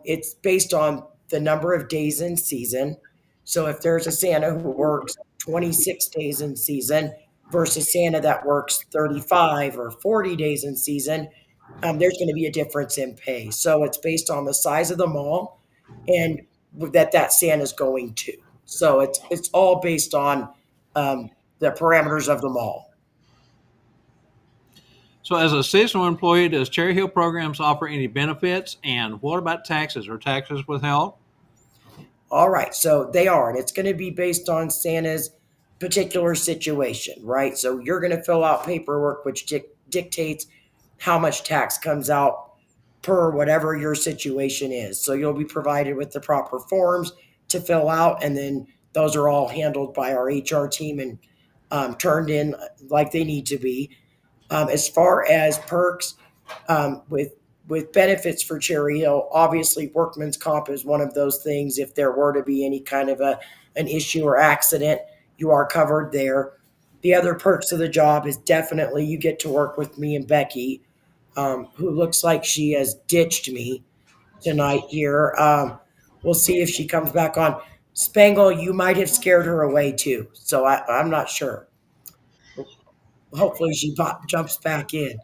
it's based on the number of days in season. So if there's a Santa who works 26 days in season versus Santa that works 35 or 40 days in season, there's going to be a difference in pay. So it's based on the size of the mall and that Santa's going to. So it's all based on the parameters of the mall. So, as a seasonal employee, does Cherry Hill Programs offer any benefits? And what about taxes? Are taxes withheld? All right, so they are, and it's going to be based on Santa's particular situation, right? So you're going to fill out paperwork which dictates how much tax comes out per whatever your situation is. So you'll be provided with the proper forms to fill out, and then those are all handled by our HR team and turned in like they need to be. As far as perks, with benefits for Cherry Hill, obviously workman's comp is one of those things. If there were to be any kind of an issue or accident, you are covered there. The other perks of the job is definitely you get to work with me and Becky, who looks like she has ditched me. tonight here. We'll see if she comes back on. Spangle, you might have scared her away too, so I'm not sure. Hopefully, she jumps back in.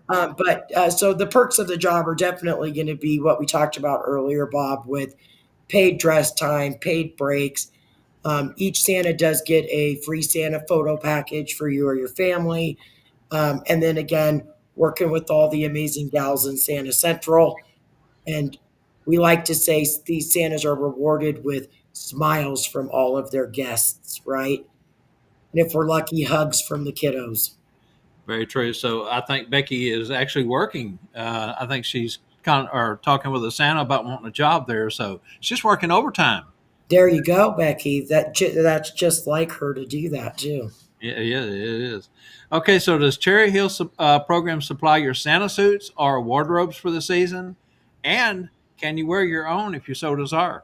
But so the perks of the job are definitely going to be what we talked about earlier, Bob, with paid dress time, paid breaks. Each Santa does get a free Santa photo package for you or your family. And then again, working with all the amazing gals in Santa Central. And we like to say these Santas are rewarded with smiles from all of their guests, right? And if we're lucky, hugs from the kiddos. Very true. So I think Becky is actually working. I think she's or talking with a Santa about wanting a job there. So she's working overtime. There you go, Becky. That's just like her to do that too. Yeah, yeah, it is. Okay, so does Cherry Hill program supply your Santa suits or wardrobes for the season? And can you wear your own if you so desire?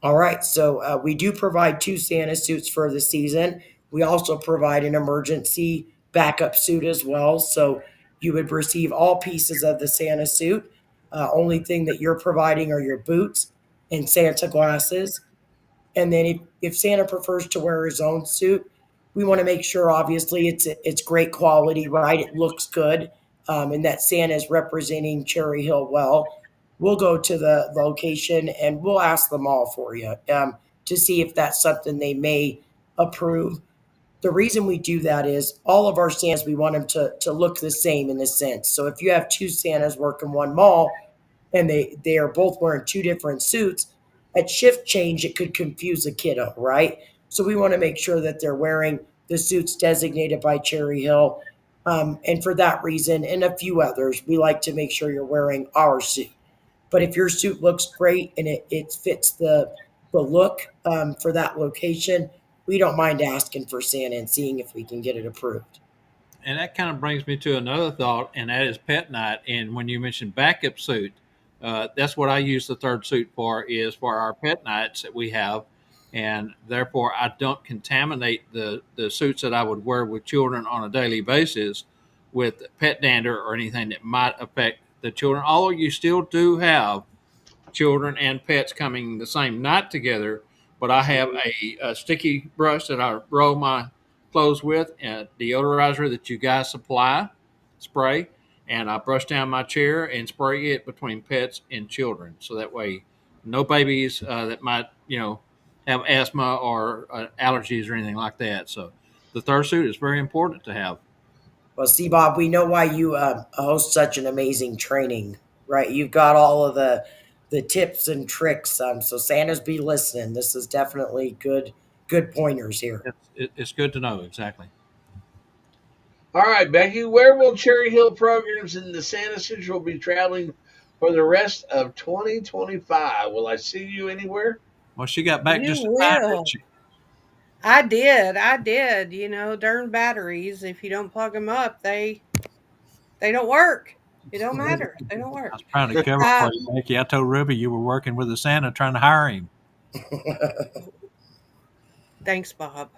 All right, so we do provide two Santa suits for the season. We also provide an emergency backup suit as well. So you would receive all pieces of the Santa suit. Only thing that you're providing are your boots and Santa glasses. And then if Santa prefers to wear his own suit, we want to make sure obviously it's great quality, right? It looks good, and that Santa is representing Cherry Hill well. We'll go to the location and we'll ask them all for you to see if that's something they may approve. The reason we do that is all of our Santas, we want them to look the same in a sense. So if you have two Santas working one mall, and they are both wearing two different suits, at shift change it could confuse a kiddo, right? So we want to make sure that they're wearing the suits designated by Cherry Hill. And for that reason and a few others, we like to make sure you're wearing our suit. But if your suit looks great and it fits the look for that location, we don't mind asking for Santa and seeing if we can get it approved. And that kind of brings me to another thought, and that is pet night. And when you mentioned backup suit, that's what I use the third suit for, is for our pet nights that we have. And therefore, I don't contaminate the suits that I would wear with children on a daily basis with pet dander or anything that might affect the children. Although you still do have children and pets coming the same night together. But I have a sticky brush that I roll my clothes with, and deodorizer that you guys supply, spray, and I brush down my chair and spray it between pets and children. So that way, no babies that might, have asthma or allergies or anything like that. So the third suit is very important to have. Well, see, Bob, we know why you host such an amazing training, right? You've got all of the tips and tricks. So Santa's be listening. This is definitely good pointers here. It's good to know exactly. All right, Becky, where will Cherry Hill programs in the Santa Central be traveling for the rest of 2025? Will I see you anywhere? Well, she got back You just in time, didn't will. she? I did. I did. Darn batteries. If you don't plug them up, they don't work. It don't matter. They don't I work. was trying to cover Uh, for you, Becky. I told Ruby you were working with a Santa trying to hire him. thanks, Bob.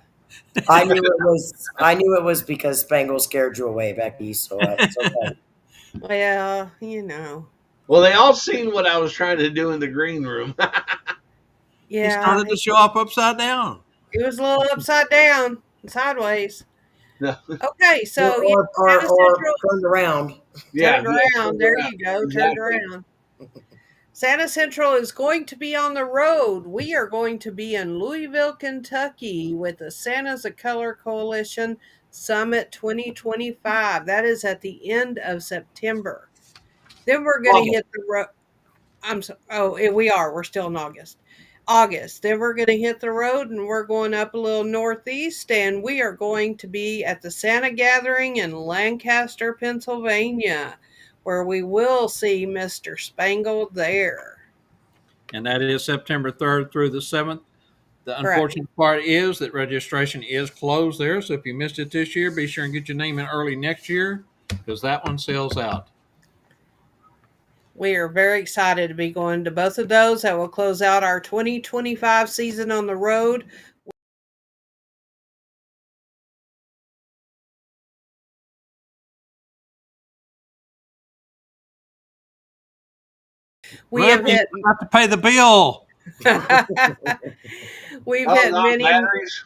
I knew it was because Spangle scared you away, Becky. So it's okay. Well, Well, they all seen what I was trying to do in the green room. He yeah, started to show up upside down. it was a little upside down, sideways. No. Okay, Or, so or, or, Santa or Central turned around. Yeah, turned yeah, around. turned There around. you go, turned Exactly. around. Santa Central is going to be on the road. We are going to be in Louisville, Kentucky with the Santa's a Color Coalition Summit 2025. That is at the end of September. Then we're going to August. hit the road. I'm so, oh, we are. We're still in August. August. Then we're going to hit the road and we're going up a little northeast and we are going to be at the Santa Gathering in Lancaster, Pennsylvania, where we will see Mr. Spangled there. And that is September 3rd through the 7th. The Correct. unfortunate part is that registration is closed there. So if you missed it this year, be sure and get your name in early next year because that one sells out. We are very excited to be going to both of those. That will close out our 2025 season on the road. We have Ruby, hit you have to pay the bill. we've Oh, hit no, batteries.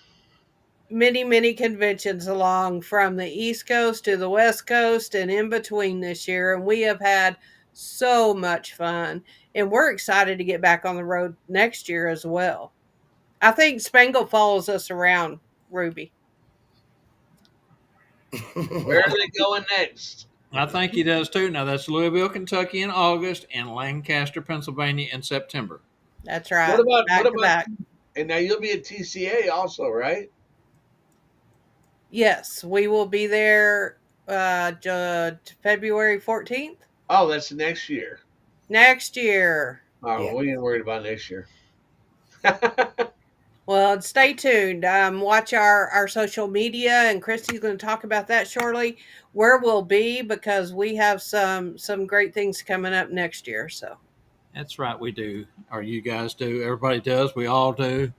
many conventions along from the East Coast to the West Coast and in between this year, and we have had so much fun. And we're excited to get back on the road next year as well. I think Spangle follows us around, Ruby. Where are they going next? I think he does too. Now that's Louisville, Kentucky in August and Lancaster, Pennsylvania in September. That's right. What about Back to back. And now you'll be at TCA also, right? Yes, we will be there February 14th Oh, that's next year. next year. Oh, Yeah. we ain't worried about next year. Well, stay tuned. Watch our social media, and Christy's going to talk about that shortly. Where we'll be, because we have some great things coming up next year. So That's right, we do. Or you guys do. Everybody does. We all do.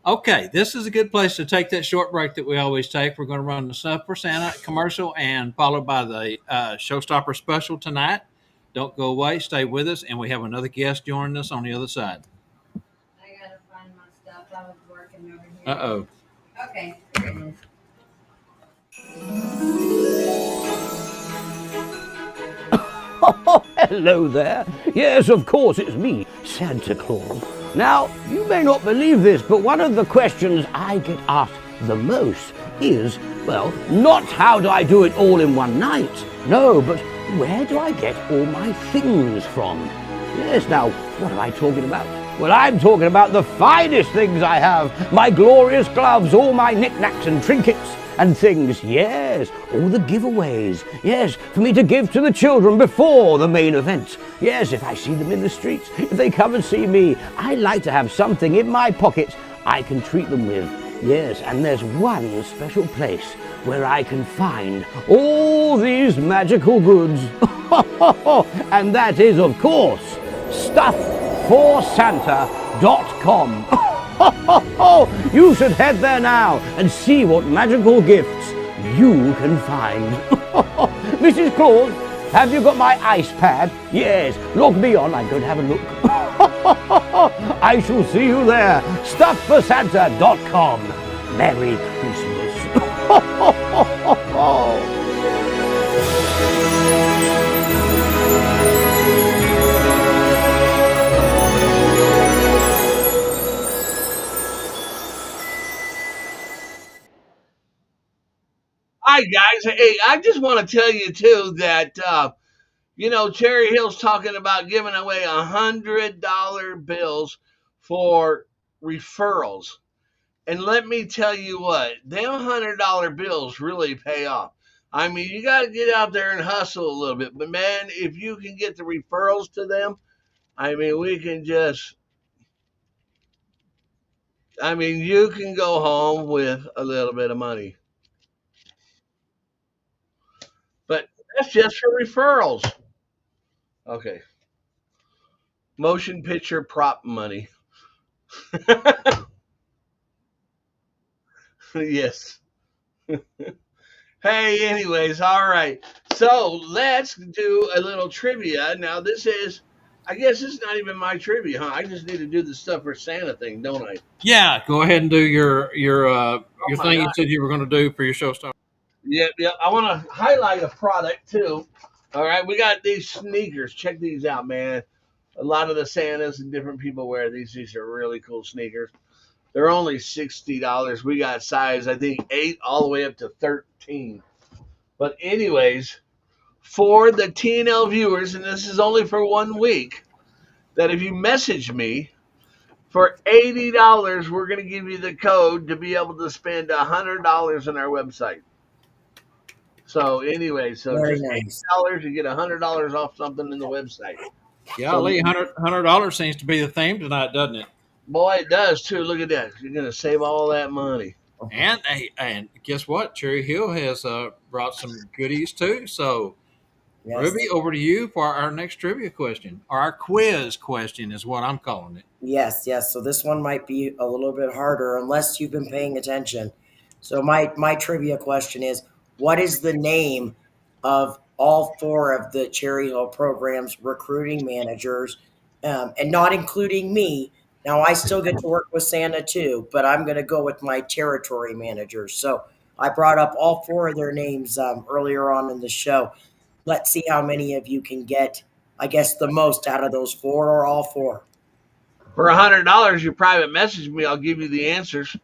Okay, this is a good place to take that short break that we always take. We're going to run the Stuff for Santa commercial and followed by the Showstopper special tonight. Don't go away. Stay with us, and we have another guest joining us on the other side. I gotta find my stuff. I was working over here. Uh-oh. Okay, here it is. Oh, hello there. Yes, of course, it's me, Santa Claus. Now, you may not believe this, but one of the questions I get asked the most is, well, not how do I do it all in one night? No, but where do I get all my things from? Yes, now, what am I talking about? Well, I'm talking about the finest things I have. My glorious gloves, all my knickknacks and trinkets and things, yes, all the giveaways, yes, for me to give to the children before the main event. Yes, if I see them in the streets, if they come and see me, I like to have something in my pocket I can treat them with. Yes, and there's one special place where I can find all these magical goods. And that is, of course, StuffForSanta.com. You should head there now and see what magical gifts you can find. Mrs. Claus, have you got my ice pad? Yes, log me on, I'm going to have a look. I shall see you there. StuffForSanta.com. Merry Christmas. Hi guys. Hey, I just want to tell you too that Cherry Hill's talking about giving away $100 bills for referrals. And let me tell you what, them $100 bills really pay off. I mean, you got to get out there and hustle a little bit. But man, if you can get the referrals to them, I mean, you can go home with a little bit of money. But that's just for referrals. Okay. Motion picture prop money. Yes. Hey, anyways, all right. So let's do a little trivia. Now, I guess this is not even my trivia, huh? I just need to do the Stuff for Santa thing, don't I? Yeah, go ahead and do your my thing you God. said you were going to do for your Showstopper. Yep. I want to highlight a product, too. All right, we got these sneakers. Check these out, man. A lot of the Santas and different people wear these. These are really cool sneakers. They're only $60. We got size, I think, 8 all the way up to 13. But anyways, for the TNL viewers, and this is only for 1 week, that if you message me, for $80, we're going to give you the code to be able to spend $100 on our website. So anyway, Very just nice. $80, you get $100 off something in the website. Yeah, Lee, $100 seems to be the theme tonight, doesn't it? Boy, it does too. Look at that. You're going to save all that money. And guess what? Cherry Hill has brought some goodies too. So, Yes. Ruby, over to you for our next trivia question, or our quiz question is what I'm calling it. Yes. So this one might be a little bit harder unless you've been paying attention. So my trivia question is, what is the name of all 4 of the Cherry Hill program's recruiting managers and not including me. Now, I still get to work with Santa too, but I'm going to go with my territory managers. So I brought up all 4 of their names earlier on in the show. Let's see how many of you can get, I guess, the most out of those 4 or all 4. For $100, you private message me. I'll give you the answers.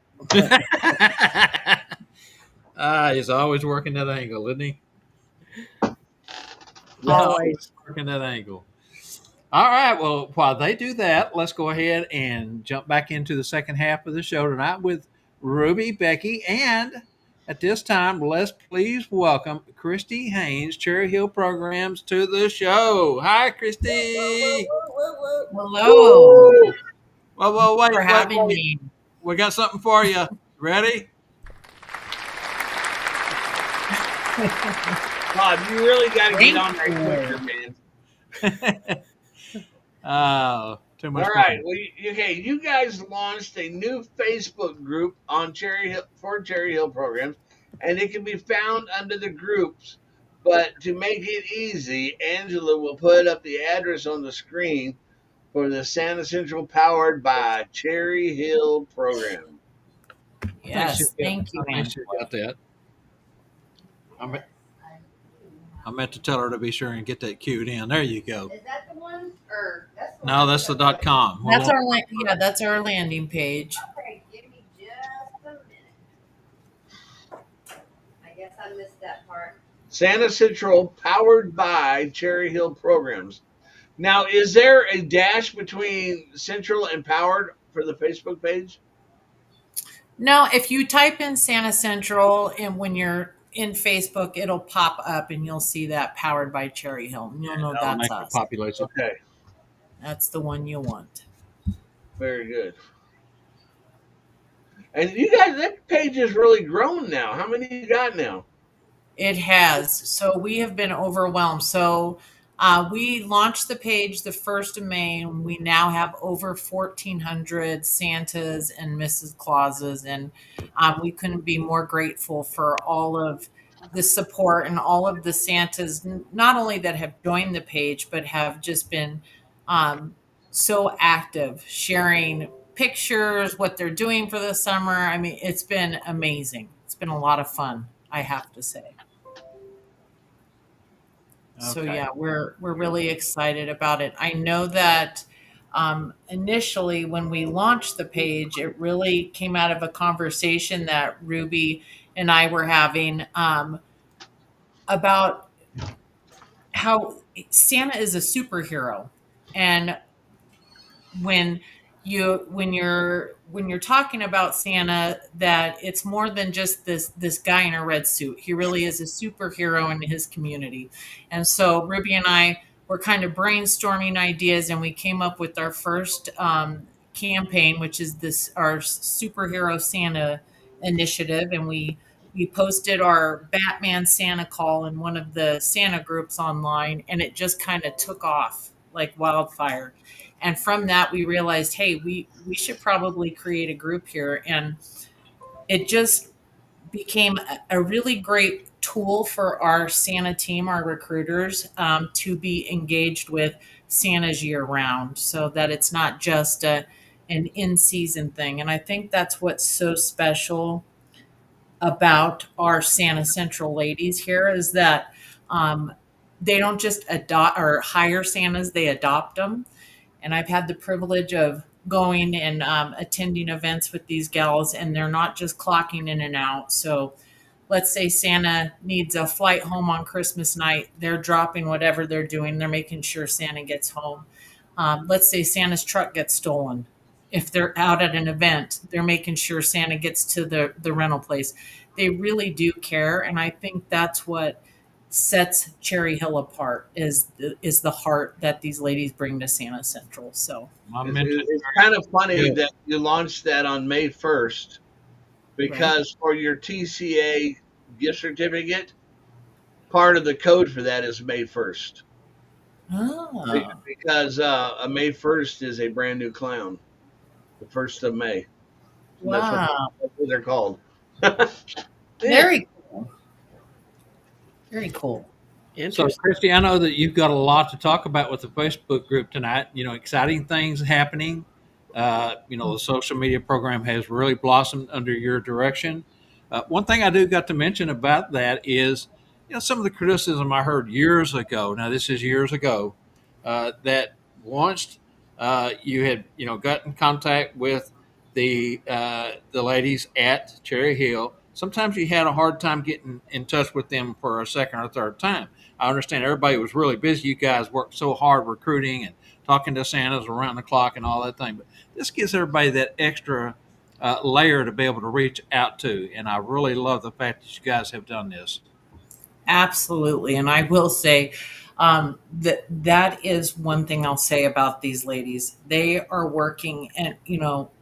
He's always working that angle, isn't he? Always. Working that angle. All right. Well, while they do that, let's go ahead and jump back into the second half of the show tonight with Ruby, Becky, and at this time, let's please welcome Christy Haynes, Cherry Hill Programs, to the show. Hi, Christy. Hello. Well, wait, For having me. We got something for you. Ready? Bob, you really got to get on that quicker, man. Too much. All right. Well, you guys launched a new Facebook group on Cherry Hill Programs, and it can be found under the groups. But to make it easy, Angela will put up the address on the screen for the Santa Central powered by Cherry Hill program. Yes, thank you. I sure got that. I meant to tell her to be sure and get that cued in. There you go. Is that the one? Or that's the No, one? that's the .com. That's that's our landing page. Okay, give me just a minute. I guess I missed that part. Santa Central powered by Cherry Hill programs. Now, is there a dash between Central and powered for the Facebook page? No, if you type in Santa Central and when you're in Facebook, it'll pop up and you'll see that powered by Cherry Hill. And you'll know that's us. Population. Okay, That's the one you want. very good. And you guys, that page has really grown now. How many you got now? It has. So we have been overwhelmed. So we launched the page the 1st of May, and we now have over 1,400 Santas and Mrs. Clauses. And we couldn't be more grateful for all of the support and all of the Santas, not only that have joined the page, but have just been so active, sharing pictures, what they're doing for the summer. I mean, it's been amazing. It's been a lot of fun, I have to say. So Okay. yeah, we're really excited about it. I know that initially when we launched the page, it really came out of a conversation that Ruby and I were having about how Santa is a superhero, and when you're talking about Santa, that it's more than just this guy in a red suit. He really is a superhero in his community. And so Ruby and I were kind of brainstorming ideas, and we came up with our first campaign, which is our Superhero Santa initiative. And we posted our Batman Santa call in one of the Santa groups online, and it just kind of took off like wildfire. And from that, we realized, hey, we should probably create a group here. And it just became a really great tool for our Santa team, our recruiters, to be engaged with Santa's year round, so that it's not just an in-season thing. And I think that's what's so special about our Santa Central ladies here is that they don't just adopt or hire Santas, they adopt them. And I've had the privilege of going and attending events with these gals, and they're not just clocking in and out. So let's say Santa needs a flight home on Christmas night. They're dropping whatever they're doing. They're making sure Santa gets home. Let's say Santa's truck gets stolen. If they're out at an event, they're making sure Santa gets to the rental place. They really do care. And I think that's what sets Cherry Hill apart is the heart that these ladies bring to Santa Central. So It's kind of funny that you launched that on May 1st because for your TCA gift certificate, part of the code for that is May 1st. Oh. Because May 1st is a brand new clown, the 1st of May. Wow. That's what they're called. Very cool. Very cool. So, Interesting. Christy, I know that you've got a lot to talk about with the Facebook group tonight. Exciting things happening. The social media program has really blossomed under your direction. One thing I do got to mention about that is, some of the criticism I heard years ago. Now, this is years ago, that once you had, got in contact with the ladies at Cherry Hill, sometimes you had a hard time getting in touch with them for a second or third time. I understand everybody was really busy. You guys worked so hard recruiting and talking to Santas around the clock and all that thing. But this gives everybody that extra layer to be able to reach out to. And I really love the fact that you guys have done this. Absolutely. And I will say that is one thing I'll say about these ladies. They are working, and,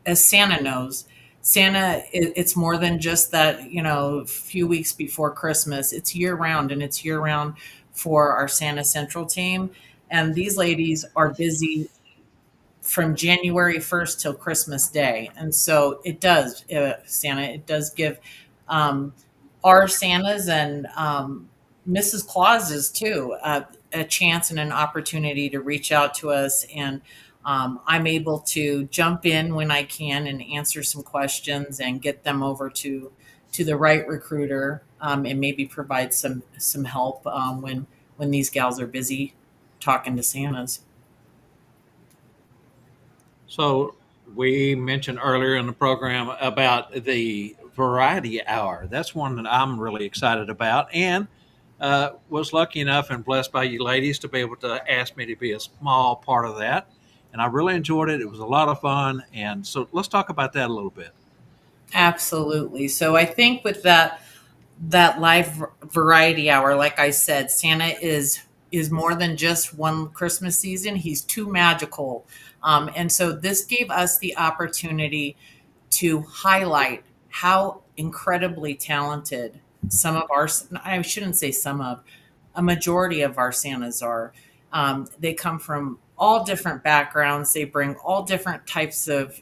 as Santa knows, it's more than just that, few weeks before Christmas. It's year round, and it's year round for our Santa Central team. And these ladies are busy from January 1st till Christmas Day. And so it does, Santa, it does give um, our Santas and Mrs. Clauses too a chance and an opportunity to reach out to us. And I'm able to jump in when I can and answer some questions and get them over to the right recruiter, and maybe provide some help when these gals are busy talking to Santas. So we mentioned earlier in the program about the variety hour. That's one that I'm really excited about, and was lucky enough and blessed by you ladies to be able to ask me to be a small part of that. And I really enjoyed it. It was a lot of fun. And so let's talk about that a little bit. Absolutely. So I think with that live variety hour, like I said, Santa is more than just one Christmas season. He's too magical. And so this gave us the opportunity to highlight how incredibly talented some of our, I shouldn't say some of, a majority of our Santas are. They come from all different backgrounds. They bring all different types of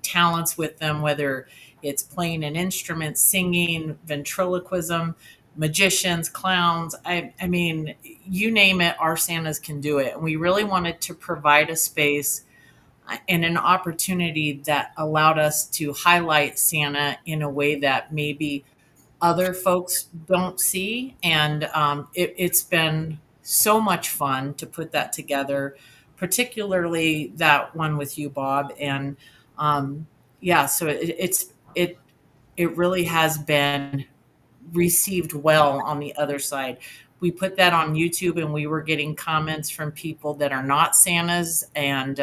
talents with them, whether it's playing an instrument, singing, ventriloquism, magicians, clowns. I mean, you name it, our Santas can do it. And we really wanted to provide a space and an opportunity that allowed us to highlight Santa in a way that maybe other folks don't see. And it's been so much fun to put that together, particularly that one with you, Bob. And yeah, so it really has been received well on the other side. We put that on YouTube, and we were getting comments from people that are not Santas, and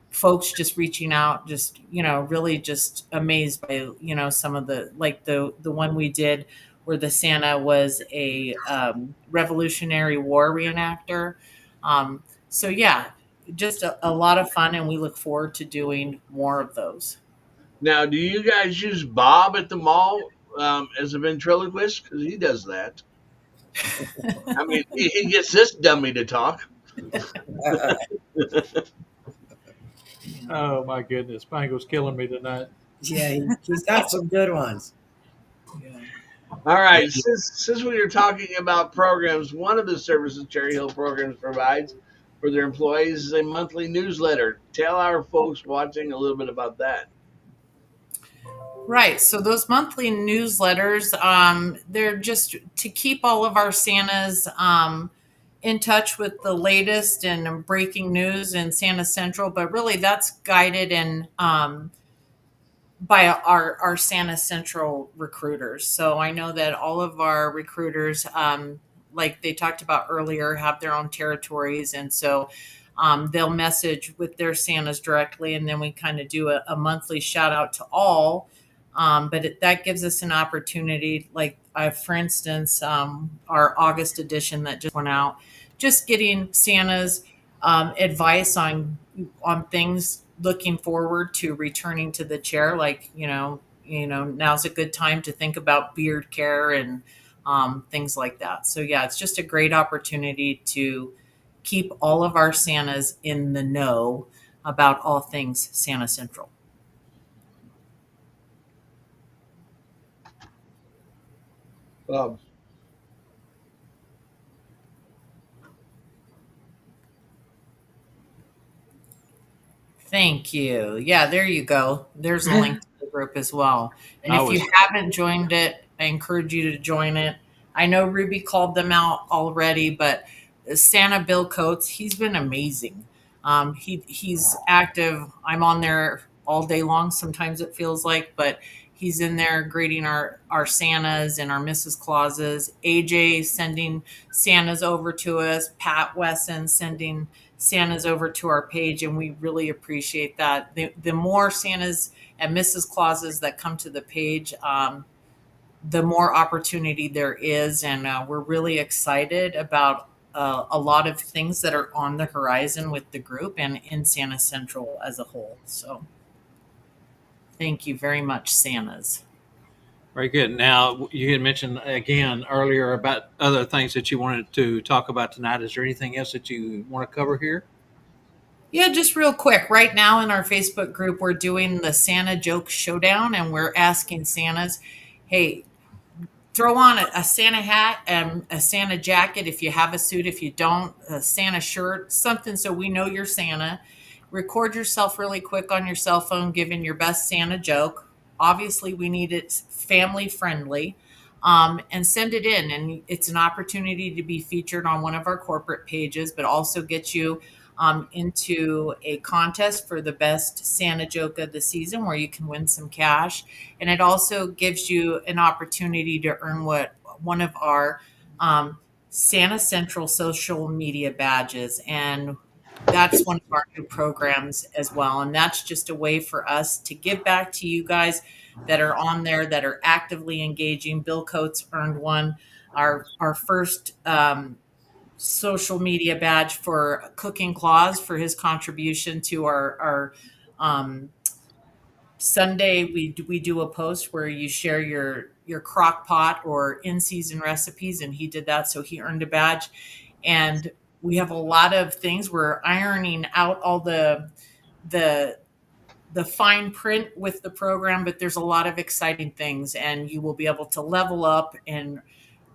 folks just reaching out, just really just amazed by some of the, like the one we did where the Santa was a Revolutionary War reenactor. So yeah, just a lot of fun, and we look forward to doing more of those. Now, do you guys use Bob at the mall as a ventriloquist? Because he does that. I mean, he gets this dummy to talk. Oh, my goodness. Bangle's killing me tonight. Yeah, he's got some good ones. Yeah. All right, since we were talking about programs, one of the services Cherry Hill Programs provides for their employees is a monthly newsletter. Tell our folks watching a little bit about that. Right. So those monthly newsletters, they're just to keep all of our Santas in touch with the latest and breaking news in Santa Central, but really that's guided in by our Santa Central recruiters. So I know that all of our recruiters, like they talked about earlier, have their own territories. And so they'll message with their Santas directly, and then we kind of do a monthly shout out to all. But that gives us an opportunity, like for instance, our August edition that just went out, just getting Santa's advice on things, looking forward to returning to the chair. Like now's a good time to think about beard care and things like that. So yeah, it's just a great opportunity to keep all of our Santas in the know about all things Santa Central. Um, Thank you. Yeah, there you go. There's a link to the group as well. And I if you was haven't joined it, I encourage you to join it. I know Ruby called them out already, but Santa Bill Coates, he's been amazing. He's active. I'm on there all day long. Sometimes it feels like, but he's in there greeting our Santas and our Mrs. Clauses. AJ sending Santas over to us. Pat Wesson sending Santas over to our page, and we really appreciate that. The more Santas and Mrs. Clauses that come to the page, the more opportunity there is, and we're really excited about a lot of things that are on the horizon with the group and in Santa Central as a whole. So thank you very much, Santas. very good. Now, you had mentioned again earlier about other things that you wanted to talk about tonight. Is there anything else that you want to cover here? Yeah, just real quick. Right now in our Facebook group, we're doing the Santa Joke Showdown, and we're asking Santas, hey, throw on a Santa hat and a Santa jacket if you have a suit. If you don't, a Santa shirt, something so we know you're Santa. Record yourself really quick on your cell phone, giving your best Santa joke. Obviously, we need it family friendly. And send it in. And it's an opportunity to be featured on one of our corporate pages, but also get you into a contest for the best Santa joke of the season where you can win some cash. And it also gives you an opportunity to earn one of our Santa Central social media badges. And that's one of our new programs as well. And that's just a way for us to give back to you guys that are on there, that are actively engaging. Bill Coates earned one, our first social media badge for Cooking Claus for his contribution to our Sunday. We do a post where you share your crock pot or in season recipes, and he did that, so he earned a badge. And we have a lot of things. We're ironing out all the fine print with the program, but there's a lot of exciting things, and you will be able to level up and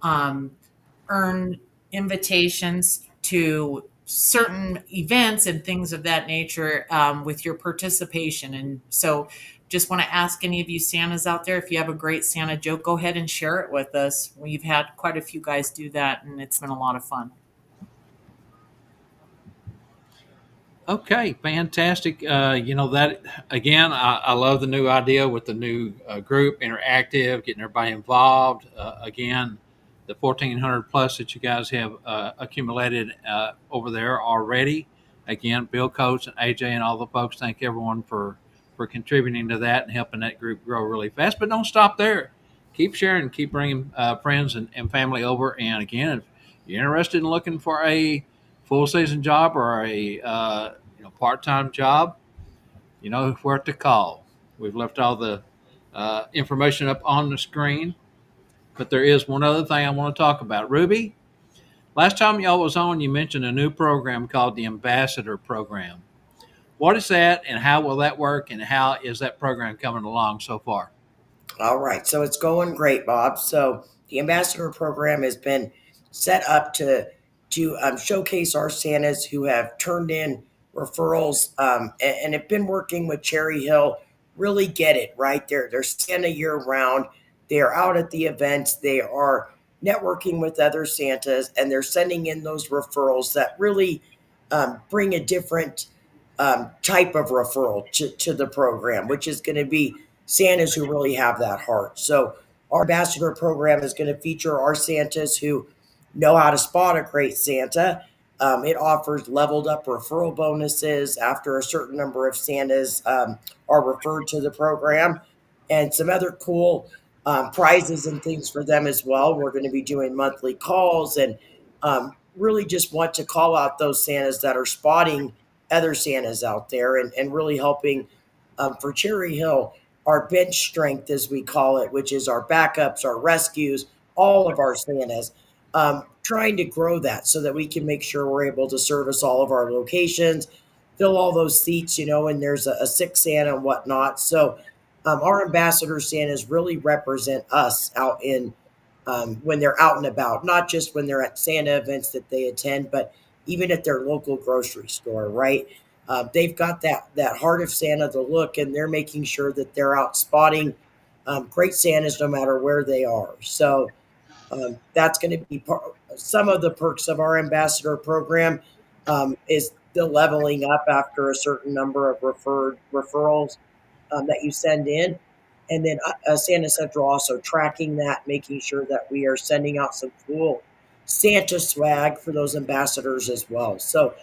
earn invitations to certain events and things of that nature with your participation. And so just want to ask any of you Santas out there, if you have a great Santa joke, go ahead and share it with us. We've had quite a few guys do that, and it's been a lot of fun. Okay, fantastic. That again, I love the new idea with the new group, interactive, getting everybody involved. Again, the 1,400 plus that you guys have accumulated over there already. Again, Bill Coates and AJ and all the folks, thank everyone for contributing to that and helping that group grow really fast. But don't stop there. Keep sharing, keep bringing friends and family over. And again, if you're interested in looking for a full season job or a part-time job, you know where to call. We've left all the information up on the screen, but there is one other thing I want to talk about. Ruby, last time y'all was on, you mentioned a new program called the Ambassador Program. What is that, and how will that work, and how is that program coming along so far? All right, so it's going great, Bob. So the ambassador program has been set up to showcase our Santas who have turned in referrals and have been working with Cherry Hill. Really get it right. They're Santa year round. They are out at the events. They are networking with other Santas, and they're sending in those referrals that really bring a different type of referral to the program, which is going to be Santas who really have that heart. So our ambassador program is going to feature our Santas who know how to spot a great Santa. It offers leveled up referral bonuses after a certain number of Santas are referred to the program, and some other cool prizes and things for them as well. We're going to be doing monthly calls and really just want to call out those Santas that are spotting other Santas out there and really helping for Cherry Hill, our bench strength, as we call it, which is our backups, our rescues, all of our Santas, trying to grow that so that we can make sure we're able to service all of our locations, fill all those seats, and there's a sick Santa and whatnot. So our ambassador Santas really represent us out in when they're out and about, not just when they're at Santa events that they attend, but even at their local grocery store, right? They've got that heart of Santa to look, and they're making sure that they're out spotting great Santas no matter where they are. So that's going to be some of the perks of our ambassador program is the leveling up after a certain number of referrals that you send in. And then Santa Central also tracking that, making sure that we are sending out some cool Santa swag for those ambassadors as well. So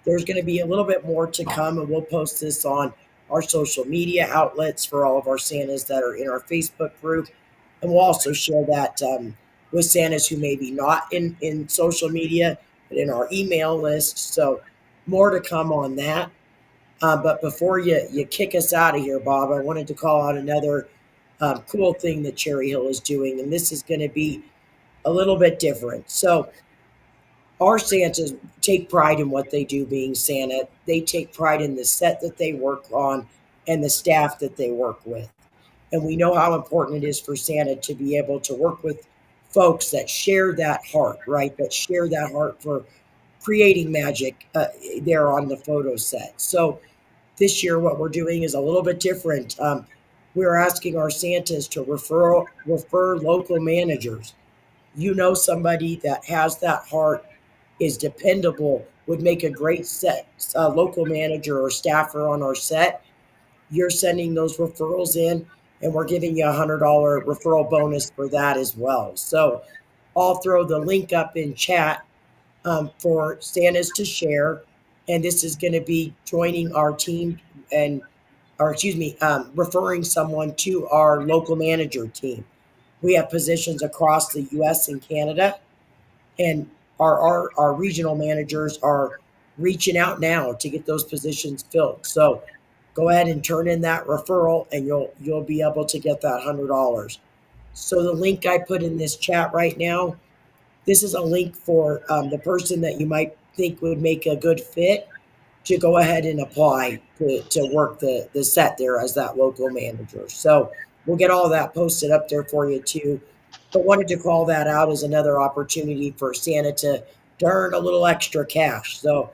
there's going to be a little bit more to come, and we'll post this on our social media outlets for all of our Santas that are in our Facebook group. And we'll also share that with Santas who may be not in social media, but in our email list. So more to come on that. But before you kick us out of here, Bob, I wanted to call out another cool thing that Cherry Hill is doing, and this is going to be a little bit different. So our Santas take pride in what they do being Santa. They take pride in the set that they work on and the staff that they work with. And we know how important it is for Santa to be able to work with folks that share that heart, right? That share that heart for creating magic there on the photo set. So this year, what we're doing is a little bit different. We're asking our Santas to refer local managers. You know, somebody that has that heart, is dependable, would make a great set local manager or staffer on our set. You're sending those referrals in, and we're giving you $100 referral bonus for that as well. So I'll throw the link up in chat for Santas to share. And this is going to be joining our team and, or excuse me, referring someone to our local manager team. We have positions across the US and Canada, and our regional managers are reaching out now to get those positions filled. So go ahead and turn in that referral, and you'll be able to get that $100. So the link I put in this chat right now, this is a link for the person that you might think would make a good fit to go ahead and apply to work the set there as that local manager. So we'll get all that posted up there for you too. But wanted to call that out as another opportunity for Santa to earn a little extra cash. So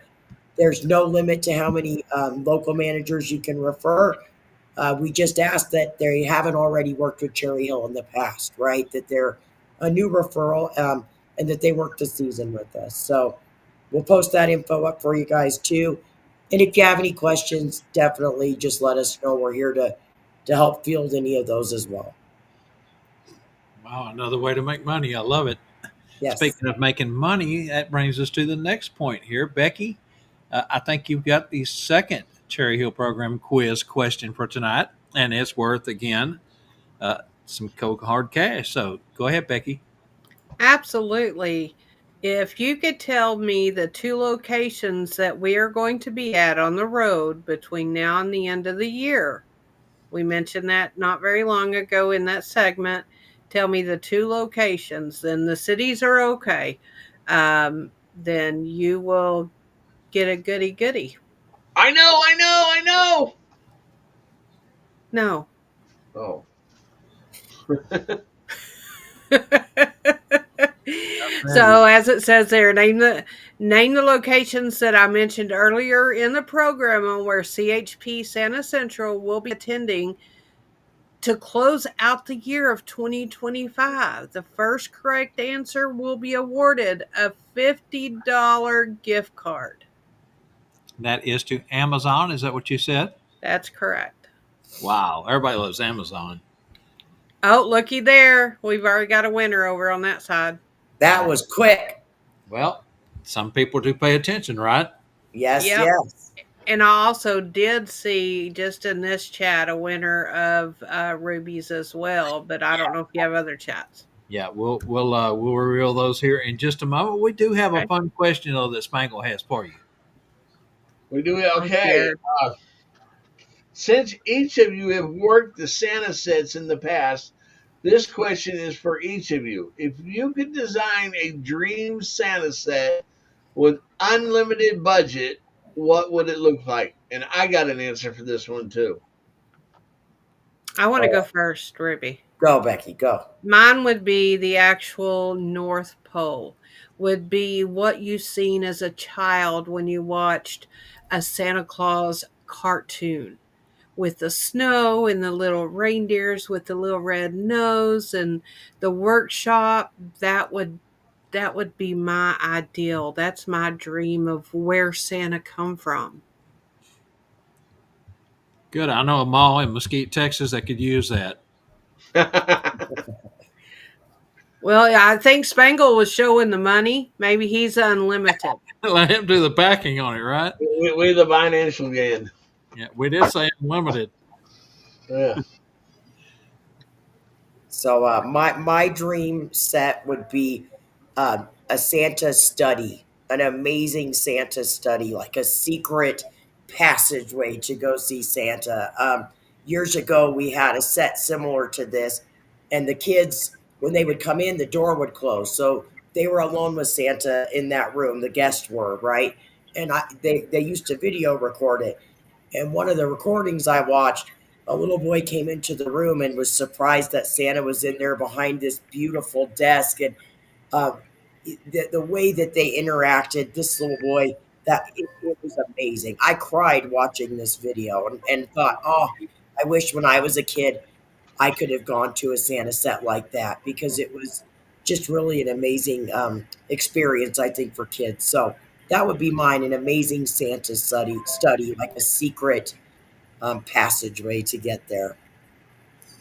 there's no limit to how many local managers you can refer. We just ask that they haven't already worked with Cherry Hill in the past, right? That they're a new referral and that they worked the season with us. So we'll post that info up for you guys too. And if you have any questions, definitely just let us know. We're here to help field any of those as well. Wow, another way to make money. I love it. Yes. Speaking of making money, that brings us to the next point here. Becky, I think you've got the second Cherry Hill program quiz question for tonight, and it's worth, again, some cold hard cash. So go ahead, Becky. Absolutely. If you could tell me the 2 locations that we are going to be at on the road between now and the end of the year, we mentioned that not very long ago in that segment. Tell me the 2 locations, then the cities are okay. Then you will get a goody. I know. No. Oh. So as it says there, name the locations that I mentioned earlier in the program on where CHP Santa Central will be attending to close out the year of 2025. The first correct answer will be awarded a $50 gift card. That is to Amazon. Is that what you said? That's correct. Wow. Everybody loves Amazon. Oh, looky there. We've already got a winner over on that side. That was quick. Well, some people do pay attention, right? Yes, Yep. yes. And I also did see just in this chat a winner of rubies as well, but I don't know if you have other chats. Yeah, we'll reveal those here in just a moment. We do have a fun question though that Spangle has for you. We do it. Okay. Since each of you have worked the Santa sets in the past, this question is for each of you. If you could design a dream Santa set with unlimited budget, what would it look like? And I got an answer for this one too. I want to go first, Ruby. Go, Becky, go. Mine would be the actual North Pole, would be what you seen as a child when you watched a Santa Claus cartoon with the snow and the little reindeers with the little red nose and the workshop. That would be my ideal. That's my dream of where Santa come from. Good. I know a mall in Mesquite, Texas that could use that. Well, I think Spangle was showing the money. Maybe he's unlimited. Let him do the backing on it, right? we the financial gain. Yeah, we did say unlimited. Yeah. So my dream set would be a Santa study, an amazing Santa study, like a secret passageway to go see Santa. Years ago, we had a set similar to this, and the kids, when they would come in, the door would close, so they were alone with Santa in that room. The guests were right, and they used to video record it. And one of the recordings I watched, a little boy came into the room and was surprised that Santa was in there behind this beautiful desk. And uh, the way that they interacted, this little boy, that it was amazing. I cried watching this video and thought, oh, I wish when I was a kid I could have gone to a Santa set like that, because it was just really an amazing experience, I think, for kids. So that would be mine, an amazing Santa study like a secret passageway to get there.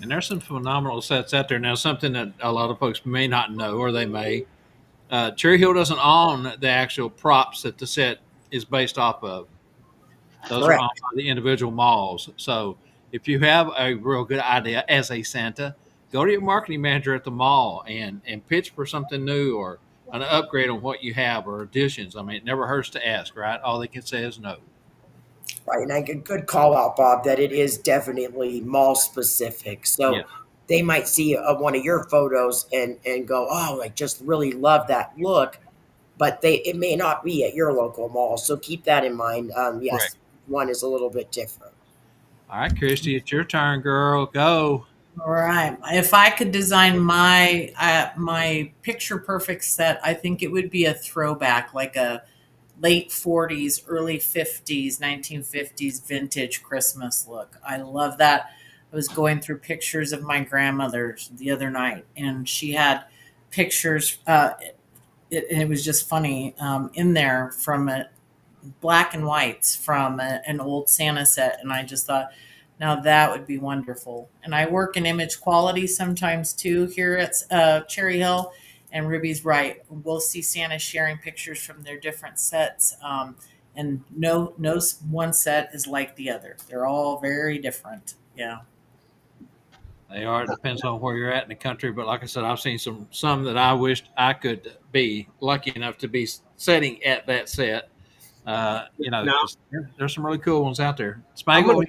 And there's some phenomenal sets out there. Now, something that a lot of folks may not know, or they may. Cherry Hill doesn't own the actual props that the set is based off of. Those are Correct. owned by the individual malls. So if you have a real good idea as a Santa, go to your marketing manager at the mall and pitch for something new or an upgrade on what you have or additions. I mean, it never hurts to ask, right? All they can say is no. Right, and I could call out, Bob, that it is definitely mall specific. So Yeah. they might see one of your photos and go, "Oh, I just really love that look," but it may not be at your local mall. So keep that in mind. Correct. Yes, one is a little bit different. All right, Christy, it's your turn, girl. Go. All right. If I could design my picture perfect set, I think it would be a throwback, like a late 40s, early 50s, 1950s vintage Christmas look. I love that. I was going through pictures of my grandmother's the other night, and she had pictures. It was just funny in there from black and whites from an old Santa set, and I just thought, now that would be wonderful. And I work in image quality sometimes too here at Cherry Hill, and Ruby's right. We'll see Santa sharing pictures from their different sets, and no one set is like the other. They're all very different. Yeah. They are. It depends on where you're at in the country. But like I said, I've seen some that I wished I could be lucky enough to be sitting at that set. Now, There's some really cool ones out there. I'm Spangle, gonna,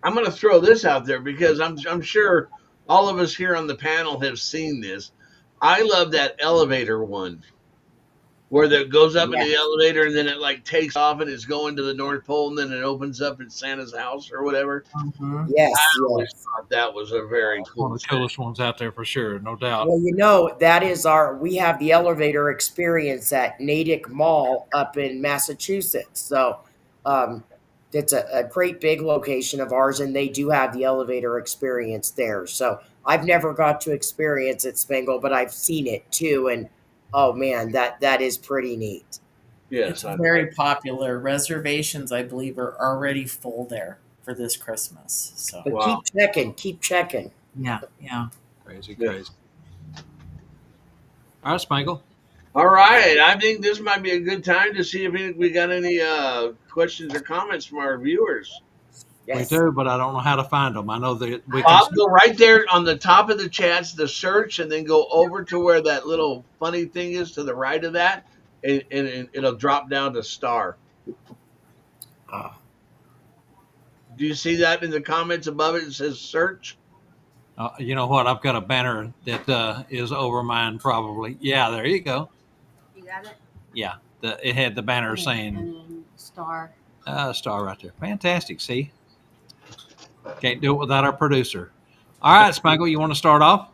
I'm gonna throw this out there because I'm sure all of us here on the panel have seen this. I love that elevator one where that goes up in the elevator and then it like takes off and it's going to the North Pole and then it opens up in Santa's house or whatever. Mm-hmm. Yes, I always yes. thought that was a very one cool of the coolest ones out there for sure, no doubt. Well, that is we have the elevator experience at Natick Mall up in Massachusetts. So it's a great big location of ours, and they do have the elevator experience there. So I've never got to experience it, Spangle, but I've seen it too. And oh man, that is pretty neat. Yes, It's very popular. Reservations, I believe, are already full there for this Christmas. So But Wow. keep checking. yeah. Crazy. Yeah. All right, Spangle. All right, I think this might be a good time to see if we got any questions or comments from our viewers. Yes. We do, but I don't know how to find them. I know that we Bob, can. go right there on the top of the chats, the search, and then go over to where that little funny thing is to the right of that, and it'll drop down to star. Ah. Do you see that in the comments above it? It says search. You know what? I've got a banner that is over mine, probably. Yeah, there you go. You got it? Yeah, it had the banner saying And then star. star right there. Fantastic. See, can't do it without our producer. All right, Spangle, you want to start off?